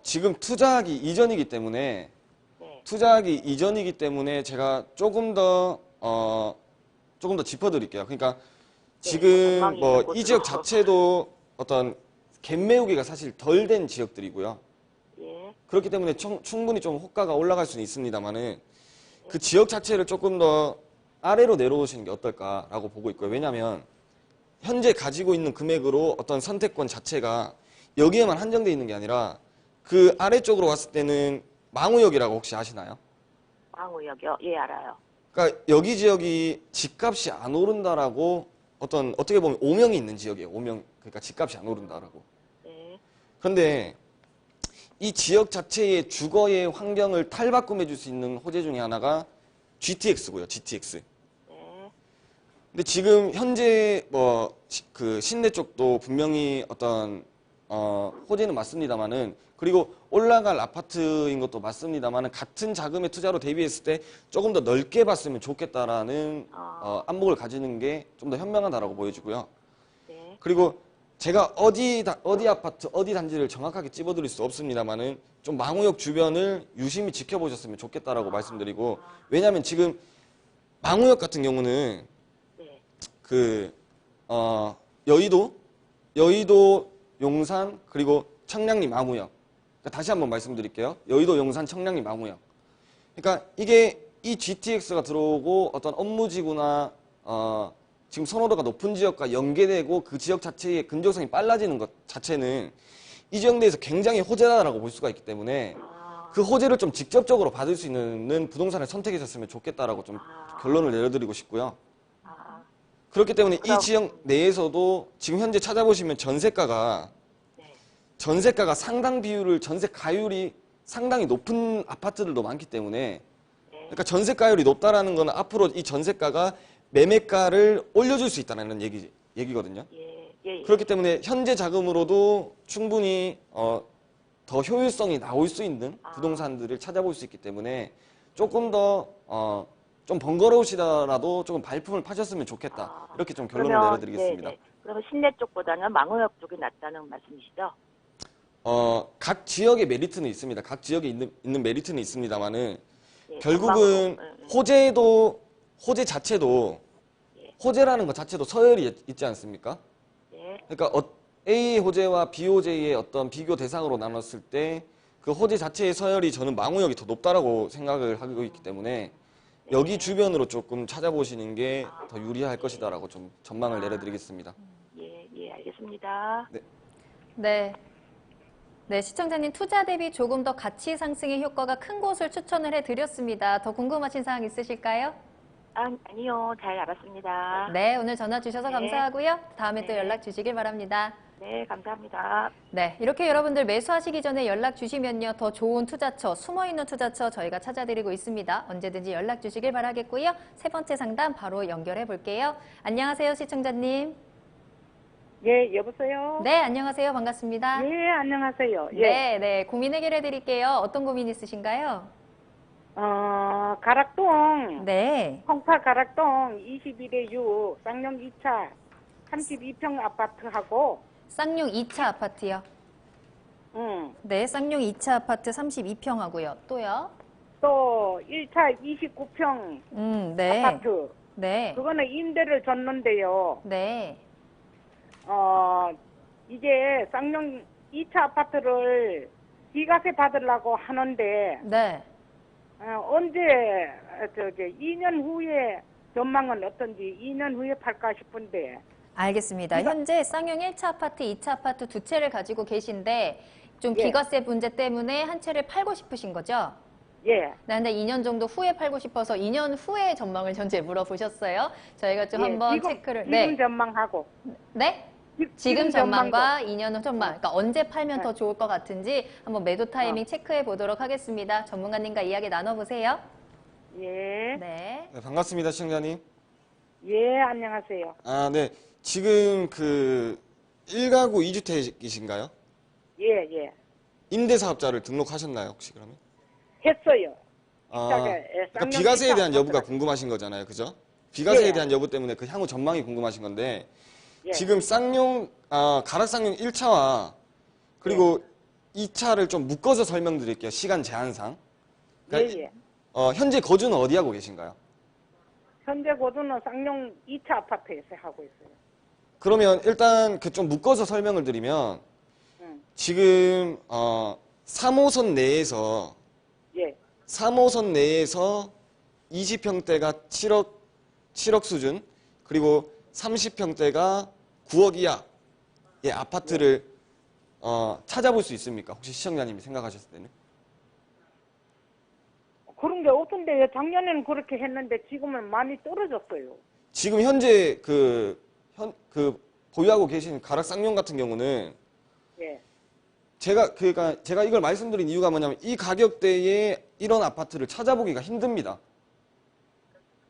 지금 투자하기 이전이기 때문에 제가 조금 더 짚어드릴게요. 그러니까 지금 전망이 뭐 있는 이 지역 곳으로. 자체도 어떤 갭 메우기가 사실 덜 된 지역들이고요. 예, 그렇기 때문에 충분히 좀 호가가 올라갈 수는 있습니다만은 그 지역 자체를 조금 더 아래로 내려오시는 게 어떨까라고 보고 있고요. 왜냐하면 현재 가지고 있는 금액으로 어떤 선택권 자체가 여기에만 한정되어 있는 게 아니라 그 아래쪽으로 왔을 때는 망우역이라고 혹시 아시나요? 광우역이요? 예, 알아요. 그러니까 여기 지역이 집값이 안 오른다라고 어떻게 보면 오명이 있는 지역이에요. 오명. 그러니까 집값이 안 오른다라고. 네. 그런데 이 지역 자체의 주거의 환경을 탈바꿈해 줄 수 있는 호재 중에 하나가 GTX고요. GTX. 네. 근데 지금 현재 그 신내 쪽도 분명히 어떤 호재는 맞습니다만은, 그리고 올라갈 아파트인 것도 맞습니다만은, 같은 자금의 투자로 대비했을 때 조금 더 넓게 봤으면 좋겠다라는 안목을 가지는 게 좀 더 현명하다라고 보여지고요. 네. 그리고 제가 어디 아파트, 어디 단지를 정확하게 찝어드릴 수 없습니다만은, 좀 망우역 주변을 유심히 지켜보셨으면 좋겠다라고 말씀드리고, 왜냐하면 지금 망우역 같은 경우는 네. 그 여의도, 용산, 그리고 청량리, 망우역. 그러니까 다시 한번 말씀드릴게요. 여의도, 용산, 청량리, 망우역. 그러니까 이게 이 GTX가 들어오고 어떤 업무지구나 지금 선호도가 높은 지역과 연계되고 그 지역 자체의 근접성이 빨라지는 것 자체는 이 지역 내에서 굉장히 호재다라고 볼 수가 있기 때문에, 그 호재를 좀 직접적으로 받을 수 있는 부동산을 선택하셨으면 좋겠다라고 좀 결론을 내려드리고 싶고요. 그렇기 때문에 이 지역 내에서도 지금 현재 찾아보시면 전세가가 상당 비율을, 전세 가율이 상당히 높은 아파트들도 많기 때문에, 그러니까 전세 가율이 높다라는 거는 앞으로 이 전세가가 매매가를 올려줄 수 있다는 얘기거든요. 예. 예. 그렇기 때문에 현재 자금으로도 충분히 더 효율성이 나올 수 있는 부동산들을 찾아볼 수 있기 때문에, 조금 더 좀 번거로우시더라도 조금 발품을 파셨으면 좋겠다. 이렇게 좀 결론을 내려드리겠습니다. 네. 그러면 신내 쪽보다는 망우역 쪽이 낫다는 말씀이시죠? 각 지역의 메리트는 있습니다. 각 지역에 있는 메리트는 있습니다만은, 예, 결국은 호재 자체도, 호재라는 것 자체도 서열이 있지 않습니까? 예. 그러니까 A 호재와 B 호재의 어떤 비교 대상으로 나눴을 때 그 호재 자체의 서열이 저는 망우역이 더 높다라고 생각을 하고 있기 때문에, 여기 주변으로 조금 찾아보시는 게 더 유리할 것이다라고 좀 전망을 내려드리겠습니다. 예, 알겠습니다. 네. 네, 시청자님 투자 대비 조금 더 가치 상승의 효과가 큰 곳을 추천을 해드렸습니다. 더 궁금하신 사항 있으실까요? 아니요. 잘 알았습니다. 네, 오늘 전화 주셔서 네. 감사하고요. 다음에 또 네. 연락 주시길 바랍니다. 네, 감사합니다. 네, 이렇게 여러분들 매수하시기 전에 연락 주시면요. 더 좋은 투자처, 숨어있는 투자처 저희가 찾아드리고 있습니다. 언제든지 연락 주시길 바라겠고요. 세 번째 상담 바로 연결해 볼게요. 안녕하세요, 시청자님. 예, 여보세요? 네, 안녕하세요. 반갑습니다. 예, 안녕하세요. 예. 네, 고민 해결해 드릴게요. 어떤 고민 있으신가요? 가락동, 네. 송파 가락동 21에 6, 쌍용 2차 32평 아파트하고, 쌍용 2차 아파트요. 네, 쌍용 2차 아파트 32평 하고요. 또요? 또 1차 29평 네. 아파트. 네. 그거는 임대를 줬는데요. 네. 이게 쌍용 2차 아파트를 비과세 받으려고 하는데, 네. 언제, 2년 후에 전망은 어떤지 2년 후에 팔까 싶은데. 알겠습니다. 현재 쌍용 1차 아파트, 2차 아파트 두 채를 가지고 계신데 좀 예. 비과세 문제 때문에 한 채를 팔고 싶으신 거죠? 예. 네, 근데 2년 정도 후에 팔고 싶어서 2년 후에 전망을 현재 물어보셨어요. 저희가 좀 예, 한번 체크를. 지금 전망하고. 네? 지- 지금 전망도. 전망과 2년 후 전망, 그러니까 언제 팔면 네. 더 좋을 것 같은지 한번 매도 타이밍 체크해 보도록 하겠습니다. 전문가님과 이야기 나눠보세요. 예. 네. 네, 반갑습니다, 시청자님. 예, 안녕하세요. 네. 지금 그 1가구 2주택이신가요? 예, 예. 임대사업자를 등록하셨나요, 혹시 그러면? 했어요. 그러니까 비과세에 대한 여부가 궁금하신 거잖아요, 그죠? 비과세에 예. 대한 여부 때문에 그 향후 전망이 궁금하신 건데, 예. 지금 가락쌍용 1차와 그리고 2차를 좀 묶어서 설명드릴게요, 시간 제한상. 그러니까 예. 현재 거주는 어디 하고 계신가요? 현재 거주는 쌍용 2차 아파트에서 하고 있어요. 그러면 일단 그 좀 묶어서 설명을 드리면, 지금 3호선 내에서 예. 3호선 내에서 20평대가 7억 수준, 그리고 30평대가 9억 이하의 아파트를 찾아볼 수 있습니까? 혹시 시청자님이 생각하셨을 때는? 그런 게 없던데 작년에는 그렇게 했는데 지금은 많이 떨어졌어요. 지금 현재 보유하고 계신 가락 쌍용 같은 경우는 예. 그러니까 제가 이걸 말씀드린 이유가 뭐냐면 이 가격대에 이런 아파트를 찾아보기가 힘듭니다.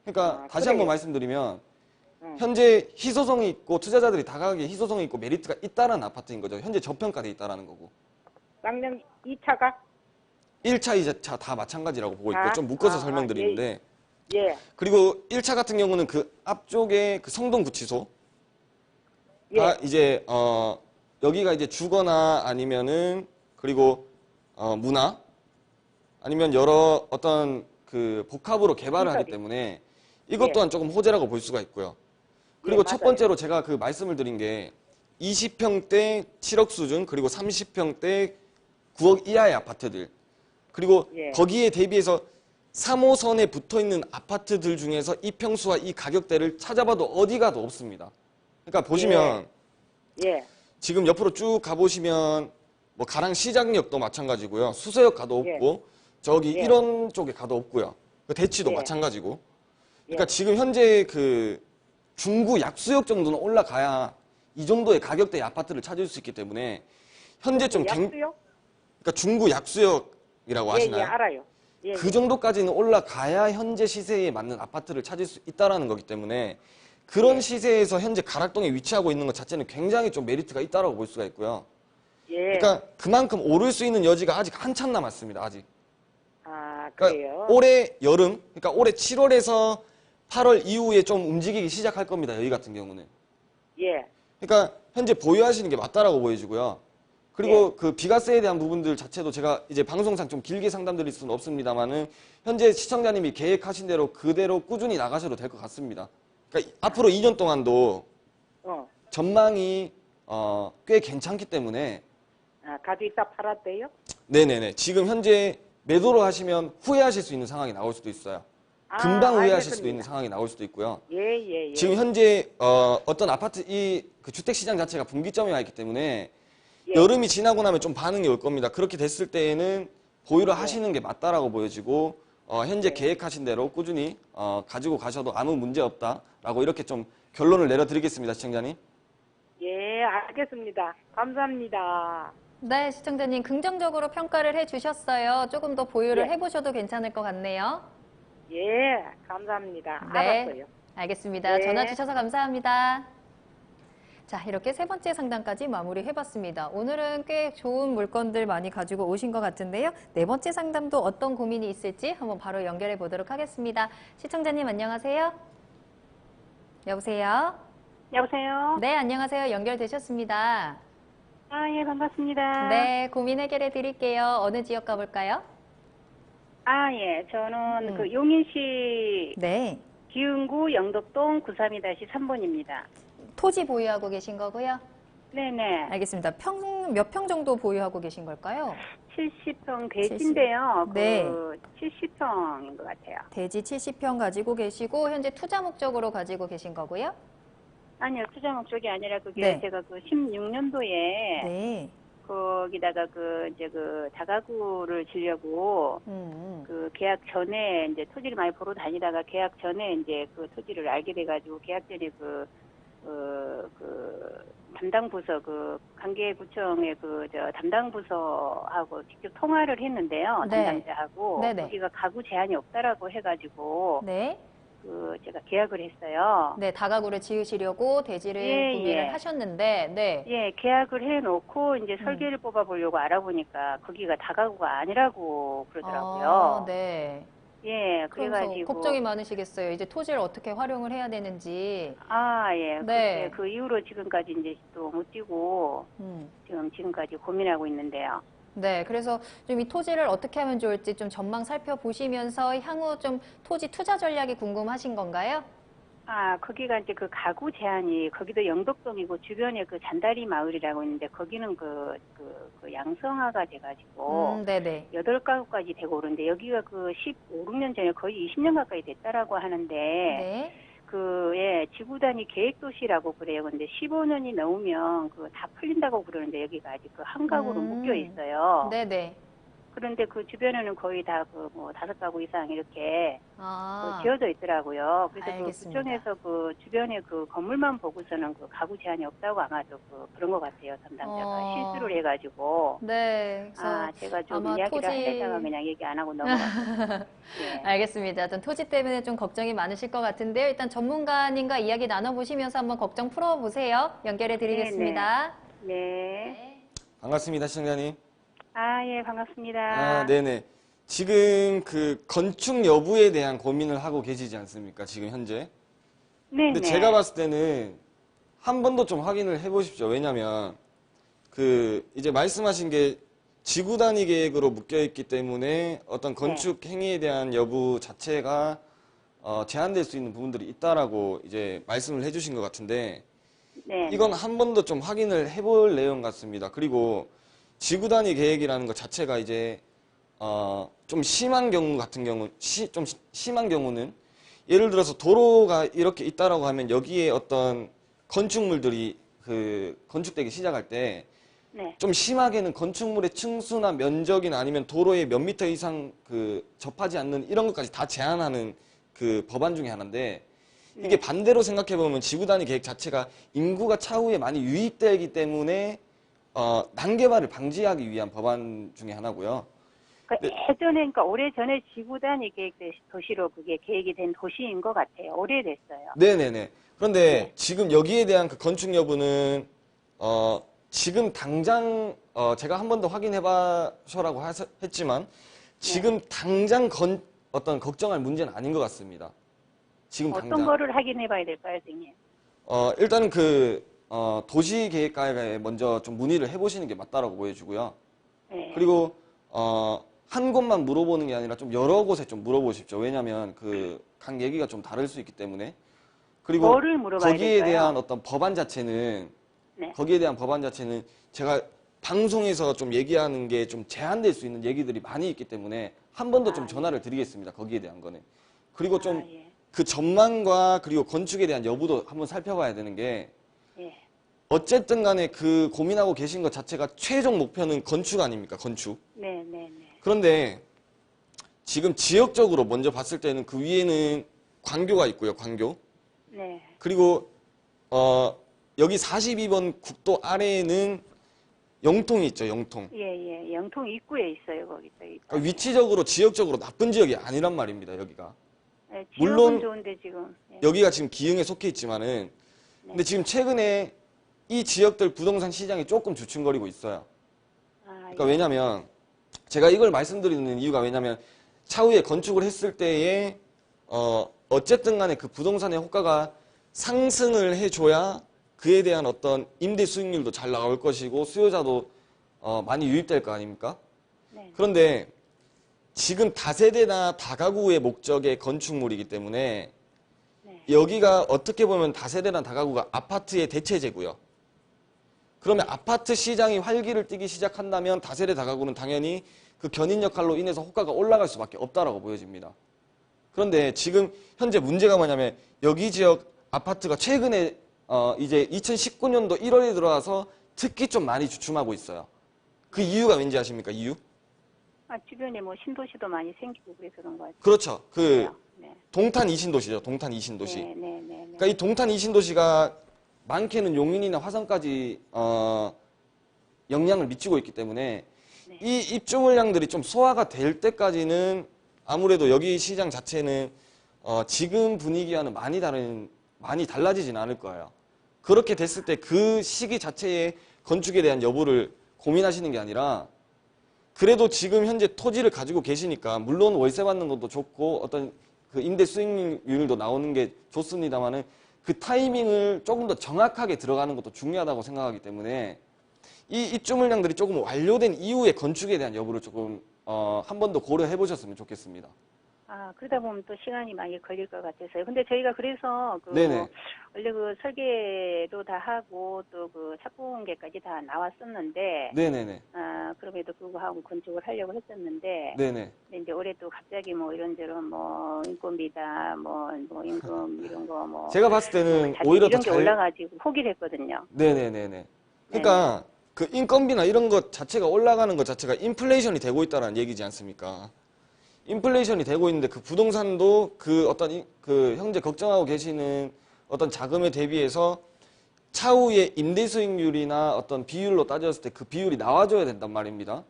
그러니까 다시 그래요? 한번 말씀드리면 현재 희소성이 있고 투자자들이 다가가기에 희소성이 있고 메리트가 있다라는 아파트인 거죠. 현재 저평가돼 있다라는 거고. 쌍용 2차가 1차, 2차 다 마찬가지라고 보고 있고 좀 묶어서 설명드리는데 예. 그리고 1차 같은 경우는 그 앞쪽에 그 성동구치소 가 이제 여기가 이제 주거나 아니면은 그리고 문화 아니면 여러 어떤 그 복합으로 개발을 하기 때문에 이것 또한 조금 호재라고 볼 수가 있고요. 그리고 첫 번째로 제가 그 말씀을 드린 게 20평대 7억 수준 그리고 30평대 9억 이하의 아파트들 그리고 거기에 대비해서 3호선에 붙어있는 아파트들 중에서 이 평수와 이 가격대를 찾아봐도 어디 가도 없습니다. 그러니까 보시면 지금 옆으로 쭉 가보시면 뭐 가랑 시장역도 마찬가지고요. 수서역 가도 없고 저기 이런 쪽에 가도 없고요. 대치도 마찬가지고. 그러니까 지금 현재 그 중구 약수역 정도는 올라가야 이 정도의 가격대의 아파트를 찾을 수 있기 때문에 현재 좀 약수요? 그러니까 중구 약수역이라고 아시나요? 알아요. 그 정도까지는 올라가야 현재 시세에 맞는 아파트를 찾을 수 있다라는 거기 때문에 그런 시세에서 현재 가락동에 위치하고 있는 것 자체는 굉장히 좀 메리트가 있다라고 볼 수가 있고요. 그러니까 그만큼 오를 수 있는 여지가 아직 한참 남았습니다. 아직. 아, 그러니까 그래요? 올해 여름, 그러니까 올해 7월에서 8월 이후에 좀 움직이기 시작할 겁니다. 여기 같은 경우는. 그러니까 현재 보유하시는 게 맞다라고 보여지고요. 그리고 그 비과세에 대한 부분들 자체도 제가 이제 방송상 좀 길게 상담드릴 수는 없습니다만은 현재 시청자님이 계획하신 대로 그대로 꾸준히 나가셔도 될 것 같습니다. 그러니까 앞으로 2년 동안도 전망이 꽤 괜찮기 때문에 가도 있다 팔았대요? 네네네. 지금 현재 매도를 하시면 후회하실 수 있는 상황이 나올 수도 있어요. 금방 후회하실 수도 있는 상황이 나올 수도 있고요. 지금 현재 어떤 아파트 그 주택시장 자체가 분기점에 와 있기 때문에 여름이 지나고 나면 좀 반응이 올 겁니다. 그렇게 됐을 때에는 보유를 하시는 게 맞다라고 보여지고 현재 계획하신 대로 꾸준히 가지고 가셔도 아무 문제 없다라고 이렇게 좀 결론을 내려드리겠습니다. 시청자님. 예, 알겠습니다. 감사합니다. 네, 시청자님 긍정적으로 평가를 해주셨어요. 조금 더 보유를 해보셔도 괜찮을 것 같네요. 예, 감사합니다. 네, 알았어요. 알겠습니다. 네. 전화 주셔서 감사합니다. 자, 이렇게 세 번째 상담까지 마무리해봤습니다. 오늘은 꽤 좋은 물건들 많이 가지고 오신 것 같은데요. 네 번째 상담도 어떤 고민이 있을지 한번 바로 연결해 보도록 하겠습니다. 시청자님 안녕하세요. 여보세요? 여보세요? 네, 안녕하세요. 연결되셨습니다. 아, 예, 반갑습니다. 네, 고민 해결해 드릴게요. 어느 지역 가볼까요? 아, 예, 저는 그 용인시 네. 기흥구 영덕동 932-3번입니다. 토지 보유하고 계신 거고요. 네네. 알겠습니다. 몇 평 정도 보유하고 계신 걸까요? 70평 대지인데요. 네. 그 70평인 것 같아요. 대지 70평 가지고 계시고 현재 투자 목적으로 가지고 계신 거고요. 아니요, 투자 목적이 아니라 그게 네. 제가 그 16년도에 네. 거기다가 이제 다가구를 지려고 그 계약 전에 이제 토지를 많이 보러 다니다가 계약 전에 이제 그 토지를 알게 돼가지고 계약 전에 그 담당 부서 관계구청의 담당 부서하고 직접 통화를 했는데요. 네. 담당자하고 네네. 거기가 가구 제한이 없다라고 해가지고 네. 제가 계약을 했어요. 네, 다가구를 지으시려고 대지를 구매를 하셨는데, 네. 예, 계약을 해놓고 이제 설계를 뽑아보려고 알아보니까 거기가 다가구가 아니라고 그러더라고요. 네. 예, 그래서 그래가지고 걱정이 많으시겠어요. 이제 토지를 어떻게 활용을 해야 되는지. 아, 예. 네. 그 이후로 지금까지 이제 또 못 뛰고 지금까지 고민하고 있는데요. 네, 그래서 좀 이 토지를 어떻게 하면 좋을지 좀 전망 살펴보시면서 향후 좀 토지 투자 전략이 궁금하신 건가요? 아, 거기가 이제 그 가구 제한이 거기도 영덕동이고 주변에 그 잔다리 마을이라고 있는데 거기는 그 양성화가 돼가지고 네네. 8가구까지 되고 오는데 여기가 그 15, 16년 전에 거의 20년 가까이 됐다라고 하는데 네. 지구 단위 계획 도시라고 그래요. 근데 15년이 넘으면 다 풀린다고 그러는데 여기가 아직 한 가구로 묶여 있어요. 네네. 그런데 그 주변에는 거의 다 5가구 이상 이렇게 아, 지어져 있더라고요. 그래서 알겠습니다. 구청에서 주변에 건물만 보고서는 가구 제한이 없다고 아마도 그런 것 같아요. 담당자가 실수를 해가지고. 네. 그래서 제가 좀 아마 이야기를 토지- 하려다가 그냥 얘기 안 하고 넘어갔어요. 네. 알겠습니다. 어떤 토지 때문에 좀 걱정이 많으실 것 같은데요. 일단 전문가님과 이야기 나눠보시면서 한번 걱정 풀어보세요. 연결해 드리겠습니다. 네. 반갑습니다, 시청자님. 예, 반갑습니다. 아, 네네. 지금 그 건축 여부에 대한 고민을 하고 계시지 않습니까? 지금 현재. 네. 근데 제가 봤을 때는 한 번 더 좀 확인을 해보십시오. 왜냐면 이제 말씀하신 게 지구 단위 계획으로 묶여 있기 때문에 어떤 건축 행위에 대한 여부 자체가 제한될 수 있는 부분들이 있다라고 이제 말씀을 해주신 것 같은데 네. 이건 한 번 더 좀 확인을 해볼 내용 같습니다. 그리고 지구 단위 계획이라는 것 자체가 이제 좀 심한 경우 같은 경우 좀 심한 경우는 예를 들어서 도로가 이렇게 있다라고 하면 여기에 어떤 건축물들이 건축되기 시작할 때 좀 심하게는 건축물의 층수나 면적이나 아니면 도로의 몇 미터 이상 접하지 않는 이런 것까지 다 제한하는 법안 중에 하나인데 이게 반대로 생각해 보면 지구 단위 계획 자체가 인구가 차후에 많이 유입되기 때문에 난개발을 방지하기 위한 법안 중에 하나고요. 그러니까 오래전에 지구 단위 계획 도시로 그게 계획이 된 도시인 것 같아요. 오래됐어요. 네네네. 그런데 지금 여기에 대한 건축 여부는 지금 당장 제가 한 번 더 확인해 봐셔라고 했지만 지금 당장 어떤 걱정할 문제는 아닌 것 같습니다. 지금 어떤 당장. 거를 확인해 봐야 될까요, 선생님? 일단은 도시계획과에 먼저 좀 문의를 해보시는 게 맞다라고 보여지고요. 네. 그리고 한 곳만 물어보는 게 아니라 좀 여러 곳에 좀 물어보십시오. 왜냐하면 각 얘기가 좀 다를 수 있기 때문에. 그리고 뭐를 물어봐야 거기에 될까요? 대한 어떤 법안 자체는 네. 거기에 대한 법안 자체는 제가 방송에서 좀 얘기하는 게 좀 제한될 수 있는 얘기들이 많이 있기 때문에 한 번 더 좀 전화를 드리겠습니다. 거기에 대한 거는. 그리고 좀 예. 그 전망과 그리고 건축에 대한 여부도 한번 살펴봐야 되는 게 예. 어쨌든 간에 고민하고 계신 것 자체가 최종 목표는 건축 아닙니까? 건축. 네. 그런데 지금 지역적으로 먼저 봤을 때는 그 위에는 광교가 있고요. 광교. 네. 그리고 여기 42번 국도 아래에는 영통이 있죠. 영통. 예. 영통 입구에 있어요, 거기. 그러니까 위치적으로 지역적으로 나쁜 지역이 아니란 말입니다. 여기가. 네, 물론 지역은 좋은데 지금. 예. 여기가 지금 기흥에 속해 있지만은 근데 지금 최근에 이 지역들 부동산 시장이 조금 주춤거리고 있어요. 그러니까 왜냐면 제가 이걸 말씀드리는 이유가 왜냐면 차후에 건축을 했을 때에 어쨌든 간에 그 부동산의 호가가 상승을 해줘야 그에 대한 어떤 임대 수익률도 잘 나올 것이고 수요자도 많이 유입될 거 아닙니까? 네. 그런데 지금 다세대나 다가구의 목적의 건축물이기 때문에 여기가 어떻게 보면 다세대나 다가구가 아파트의 대체제고요. 그러면 아파트 시장이 활기를 띠기 시작한다면 다세대 다가구는 당연히 그 견인 역할로 인해서 호가가 올라갈 수밖에 없다라고 보여집니다. 그런데 지금 현재 문제가 뭐냐면 여기 지역 아파트가 최근에 이제 2019년도 1월에 들어와서 특히 좀 많이 주춤하고 있어요. 그 이유가 왠지 아십니까? 이유? 주변에 신도시도 많이 생기고 그래서 그런 거 같아요. 그렇죠. 네. 동탄 이신도시죠. 동탄 이신도시. 네. 그러니까 이 동탄 이신도시가 많게는 용인이나 화성까지 영향을 미치고 있기 때문에 이 입주 물량들이 좀 소화가 될 때까지는 아무래도 여기 시장 자체는 지금 분위기와는 많이 달라지진 않을 거예요. 그렇게 됐을 때 그 시기 자체에 건축에 대한 여부를 고민하시는 게 아니라 그래도 지금 현재 토지를 가지고 계시니까 물론 월세 받는 것도 좋고 어떤 그 임대 수익률도 나오는 게 좋습니다만은 그 타이밍을 조금 더 정확하게 들어가는 것도 중요하다고 생각하기 때문에 이 입주 물량들이 조금 완료된 이후에 건축에 대한 여부를 조금 한 번 더 고려해 보셨으면 좋겠습니다. 아, 그러다 보면 또 시간이 많이 걸릴 것 같아서요. 근데 저희가 그래서 네네. 원래 그 설계도 다 하고 또 그 착공계까지 다 나왔었는데 네네네. 그럼에도 불구하고 건축을 하려고 했었는데 네네. 근데 이제 올해 또 갑자기 뭐 이런저런 뭐 인건비다 뭐 임금 이런 거 뭐 제가 봤을 때는 자재 오히려 이런 더 게 올라가지고 포기를 했거든요. 네네네네. 그러니까 그 인건비나 이런 것 자체가 올라가는 것 자체가 인플레이션이 되고 있다는 얘기지 않습니까? 인플레이션이 되고 있는데 그 부동산도 그 어떤 그 현재 걱정하고 계시는 어떤 자금에 대비해서 차후에 임대 수익률이나 어떤 비율로 따졌을 때 그 비율이 나와줘야 된단 말입니다.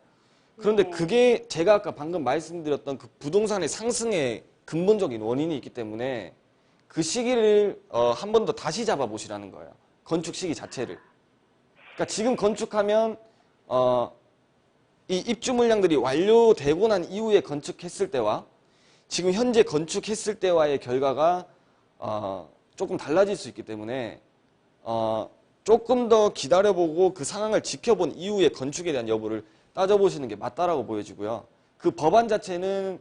그런데 네. 그게 제가 아까 방금 말씀드렸던 그 부동산의 상승의 근본적인 원인이 있기 때문에 그 시기를 한 번 더 다시 잡아보시라는 거예요. 건축 시기 자체를. 그러니까 지금 건축하면 이 입주 물량들이 완료되고 난 이후에 건축했을 때와 지금 현재 건축했을 때와의 결과가 조금 달라질 수 있기 때문에 조금 더 기다려보고 그 상황을 지켜본 이후에 건축에 대한 여부를 따져보시는 게 맞다라고 보여지고요. 그 법안 자체는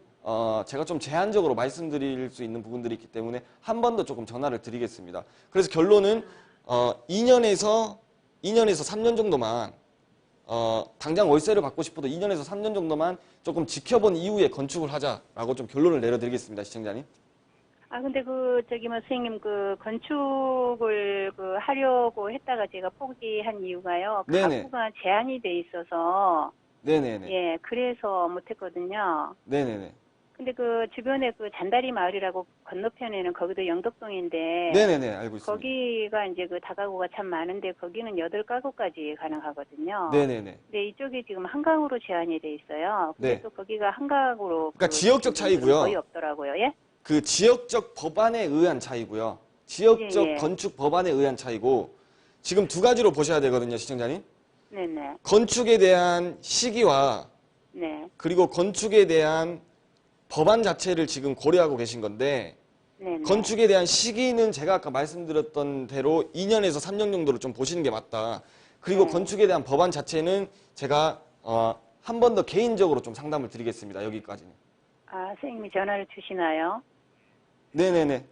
제가 좀 제한적으로 말씀드릴 수 있는 부분들이 있기 때문에 한 번 더 조금 전화를 드리겠습니다. 그래서 결론은 2년에서 3년 정도만 당장 월세를 받고 싶어도 2년에서 3년 정도만 조금 지켜본 이후에 건축을 하자라고 좀 결론을 내려드리겠습니다, 시청자님. 근데 선생님 건축을 하려고 했다가 제가 포기한 이유가요. 네네. 가구가 제한이 돼 있어서 네네네. 예, 그래서 못했거든요. 네네네. 근데 주변에 잔다리 마을이라고 건너편에는 거기도 영덕동인데 네네네. 알고 있습니다. 거기가 이제 다가구가 참 많은데 거기는 8가구까지 가능하거든요. 네네네. 근데 이쪽이 지금 한강으로 제한이 돼 있어요. 근데 네. 또 거기가 한강으로 그러니까 지역적 차이고요. 거의 없더라고요. 예? 그 지역적 법안에 의한 차이고요. 지역적 예, 예. 건축 법안에 의한 차이고 지금 두 가지로 보셔야 되거든요, 시청자님. 네네. 건축에 대한 시기와 네. 그리고 건축에 대한 법안 자체를 지금 고려하고 계신 건데 네네. 건축에 대한 시기는 제가 아까 말씀드렸던 대로 2년에서 3년 정도로 좀 보시는 게 맞다. 그리고 건축에 대한 법안 자체는 제가 한 번 더 개인적으로 좀 상담을 드리겠습니다. 여기까지는. 선생님이 전화를 주시나요? 네네네.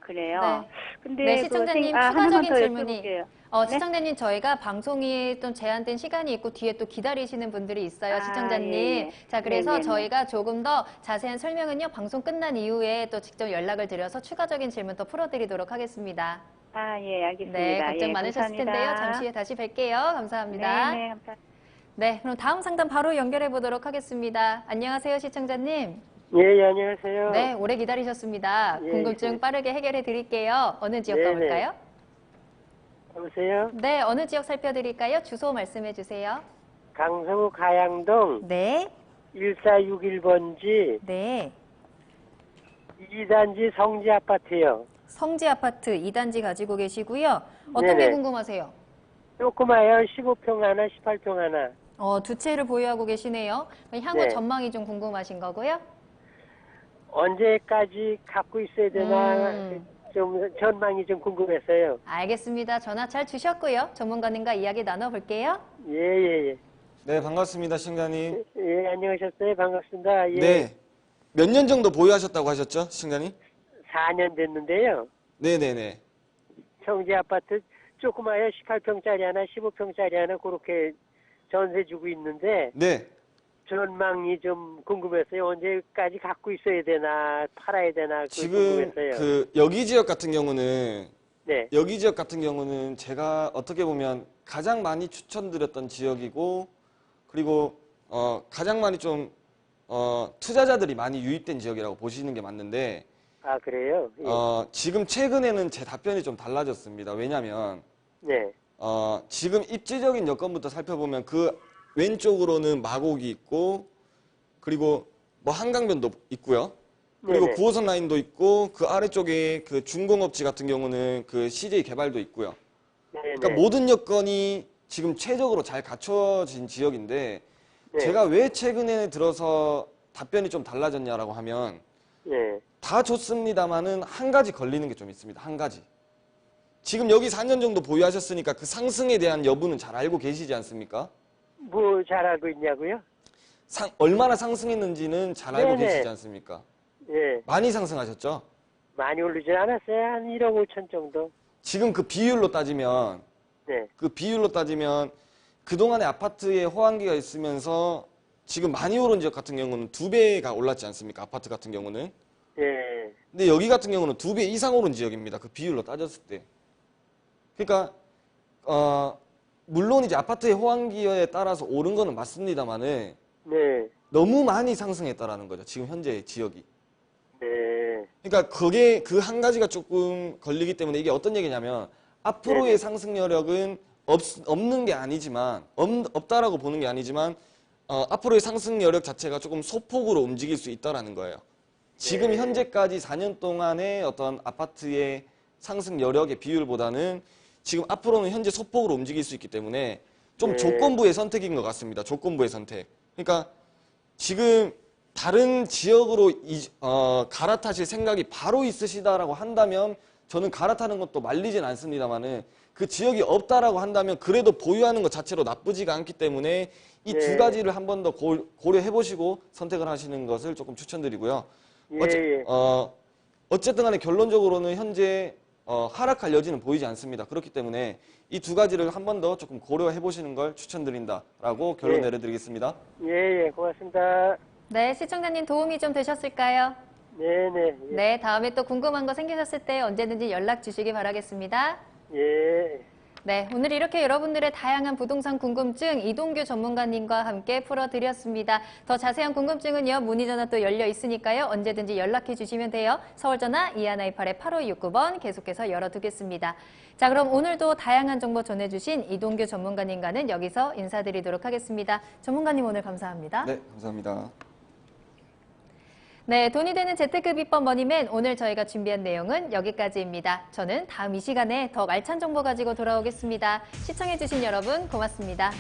그래요? 네. 근데 네, 시청자님 하나만 추가적인 더 질문이 여쭤볼게요. 네? 시청자님 저희가 방송이 좀 제한된 시간이 있고 뒤에 또 기다리시는 분들이 있어요, 시청자님. 예, 예. 자, 그래서 네네네. 저희가 조금 더 자세한 설명은요, 방송 끝난 이후에 또 직접 연락을 드려서 추가적인 질문 더 풀어드리도록 하겠습니다. 예, 알겠습니다. 네, 걱정 예, 많으셨을 감사합니다. 텐데요. 잠시 후에 다시 뵐게요. 감사합니다. 네, 감사합니다. 네, 그럼 다음 상담 바로 연결해 보도록 하겠습니다. 안녕하세요, 시청자님. 예, 안녕하세요. 네, 오래 기다리셨습니다. 예, 궁금증 예. 빠르게 해결해 드릴게요. 어느 지역 네네. 가볼까요? 여보세요? 네, 어느 지역 살펴드릴까요? 주소 말씀해 주세요. 강서구 가양동 네, 1461번지 네. 2단지 성지 아파트요. 성지 아파트 2단지 가지고 계시고요. 어떤 게 네네. 궁금하세요? 조그마요. 15평 하나, 18평 하나. 두 채를 보유하고 계시네요. 향후 네. 전망이 좀 궁금하신 거고요. 언제까지 갖고 있어야 되나 음. 좀 전망이 좀 궁금해서요. 알겠습니다. 전화 잘 주셨고요. 전문가님과 이야기 나눠볼게요. 예, 예, 예. 네, 반갑습니다, 시청자님. 예, 안녕하셨어요. 반갑습니다. 예. 네. 몇 년 정도 보유하셨다고 하셨죠, 시청자님? 4년 됐는데요. 네네네. 성지 아파트 조그마요. 18평짜리 하나, 15평짜리 하나 그렇게 전세 주고 있는데 네. 전망이 좀 궁금했어요. 언제까지 갖고 있어야 되나, 팔아야 되나, 그게 지금 궁금했어요. 여기 지역 같은 경우는 네, 여기 지역 같은 경우는 제가 어떻게 보면 가장 많이 추천드렸던 지역이고 그리고 가장 많이 좀 투자자들이 많이 유입된 지역이라고 보시는 게 맞는데 그래요? 예. 지금 최근에는 제 답변이 좀 달라졌습니다. 왜냐하면 네, 지금 입지적인 여건부터 살펴보면 그 왼쪽으로는 마곡이 있고 그리고 뭐 한강변도 있고요. 그리고 네네. 9호선 라인도 있고 그 아래쪽에 그 중공업지 같은 경우는 그 CJ 개발도 있고요. 네, 그러니까 네. 모든 여건이 지금 최적으로 잘 갖춰진 지역인데 네. 제가 왜 최근에 들어서 답변이 좀 달라졌냐라고 하면 네, 다 좋습니다만은 한 가지 걸리는 게 좀 있습니다. 한 가지. 지금 여기 4년 정도 보유하셨으니까 그 상승에 대한 여부는 잘 알고 계시지 않습니까? 뭐 잘 알고 있냐고요? 얼마나 상승했는지는 잘 알고 네네. 계시지 않습니까? 예. 많이 상승하셨죠? 많이 오르지 않았어요. 한 1억 5천 정도. 지금 그 비율로 따지면 네. 그동안에 아파트에 호황기가 있으면서 지금 많이 오른 지역 같은 경우는 2배가 올랐지 않습니까? 아파트 같은 경우는. 예. 근데 여기 같은 경우는 2배 이상 오른 지역입니다. 그 비율로 따졌을 때. 그러니까 물론 이제 아파트의 호황기에 따라서 오른 거는 맞습니다만은 네. 너무 많이 상승했다라는 거죠. 지금 현재 지역이. 네. 그러니까 그게 그 한 가지가 조금 걸리기 때문에 이게 어떤 얘기냐면 앞으로의 네네. 상승 여력은 없는 게 아니지만 없다라고 보는 게 아니지만 앞으로의 상승 여력 자체가 조금 소폭으로 움직일 수 있다라는 거예요. 지금 네. 현재까지 4년 동안의 어떤 아파트의 상승 여력의 비율보다는 지금 앞으로는 현재 소폭으로 움직일 수 있기 때문에 좀 네. 조건부의 선택인 것 같습니다. 조건부의 선택. 그러니까 지금 다른 지역으로 갈아타실 생각이 바로 있으시다라고 한다면 저는 갈아타는 것도 말리진 않습니다만은 그 지역이 없다라고 한다면 그래도 보유하는 것 자체로 나쁘지가 않기 때문에 이 두 네. 가지를 한 번 더 고려해 보시고 선택을 하시는 것을 조금 추천드리고요. 예. 어쨌든 간에 결론적으로는 현재 하락할 여지는 보이지 않습니다. 그렇기 때문에 이 두 가지를 한 번 더 조금 고려해 보시는 걸 추천드린다라고 결론 네. 내려드리겠습니다. 예. 고맙습니다. 네, 시청자님 도움이 좀 되셨을까요? 네네. 예. 네, 다음에 또 궁금한 거 생기셨을 때 언제든지 연락 주시기 바라겠습니다. 예. 네, 오늘 이렇게 여러분들의 다양한 부동산 궁금증 이동규 전문가님과 함께 풀어드렸습니다. 더 자세한 궁금증은요, 문의전화 또 열려 있으니까요. 언제든지 연락해 주시면 돼요. 서울전화 2128-8569번 계속해서 열어두겠습니다. 자, 그럼 오늘도 다양한 정보 전해주신 이동규 전문가님과는 여기서 인사드리도록 하겠습니다. 전문가님 오늘 감사합니다. 네, 감사합니다. 네, 돈이 되는 재테크 비법 머니맨 오늘 저희가 준비한 내용은 여기까지입니다. 저는 다음 이 시간에 더 알찬 정보 가지고 돌아오겠습니다. 시청해주신 여러분 고맙습니다.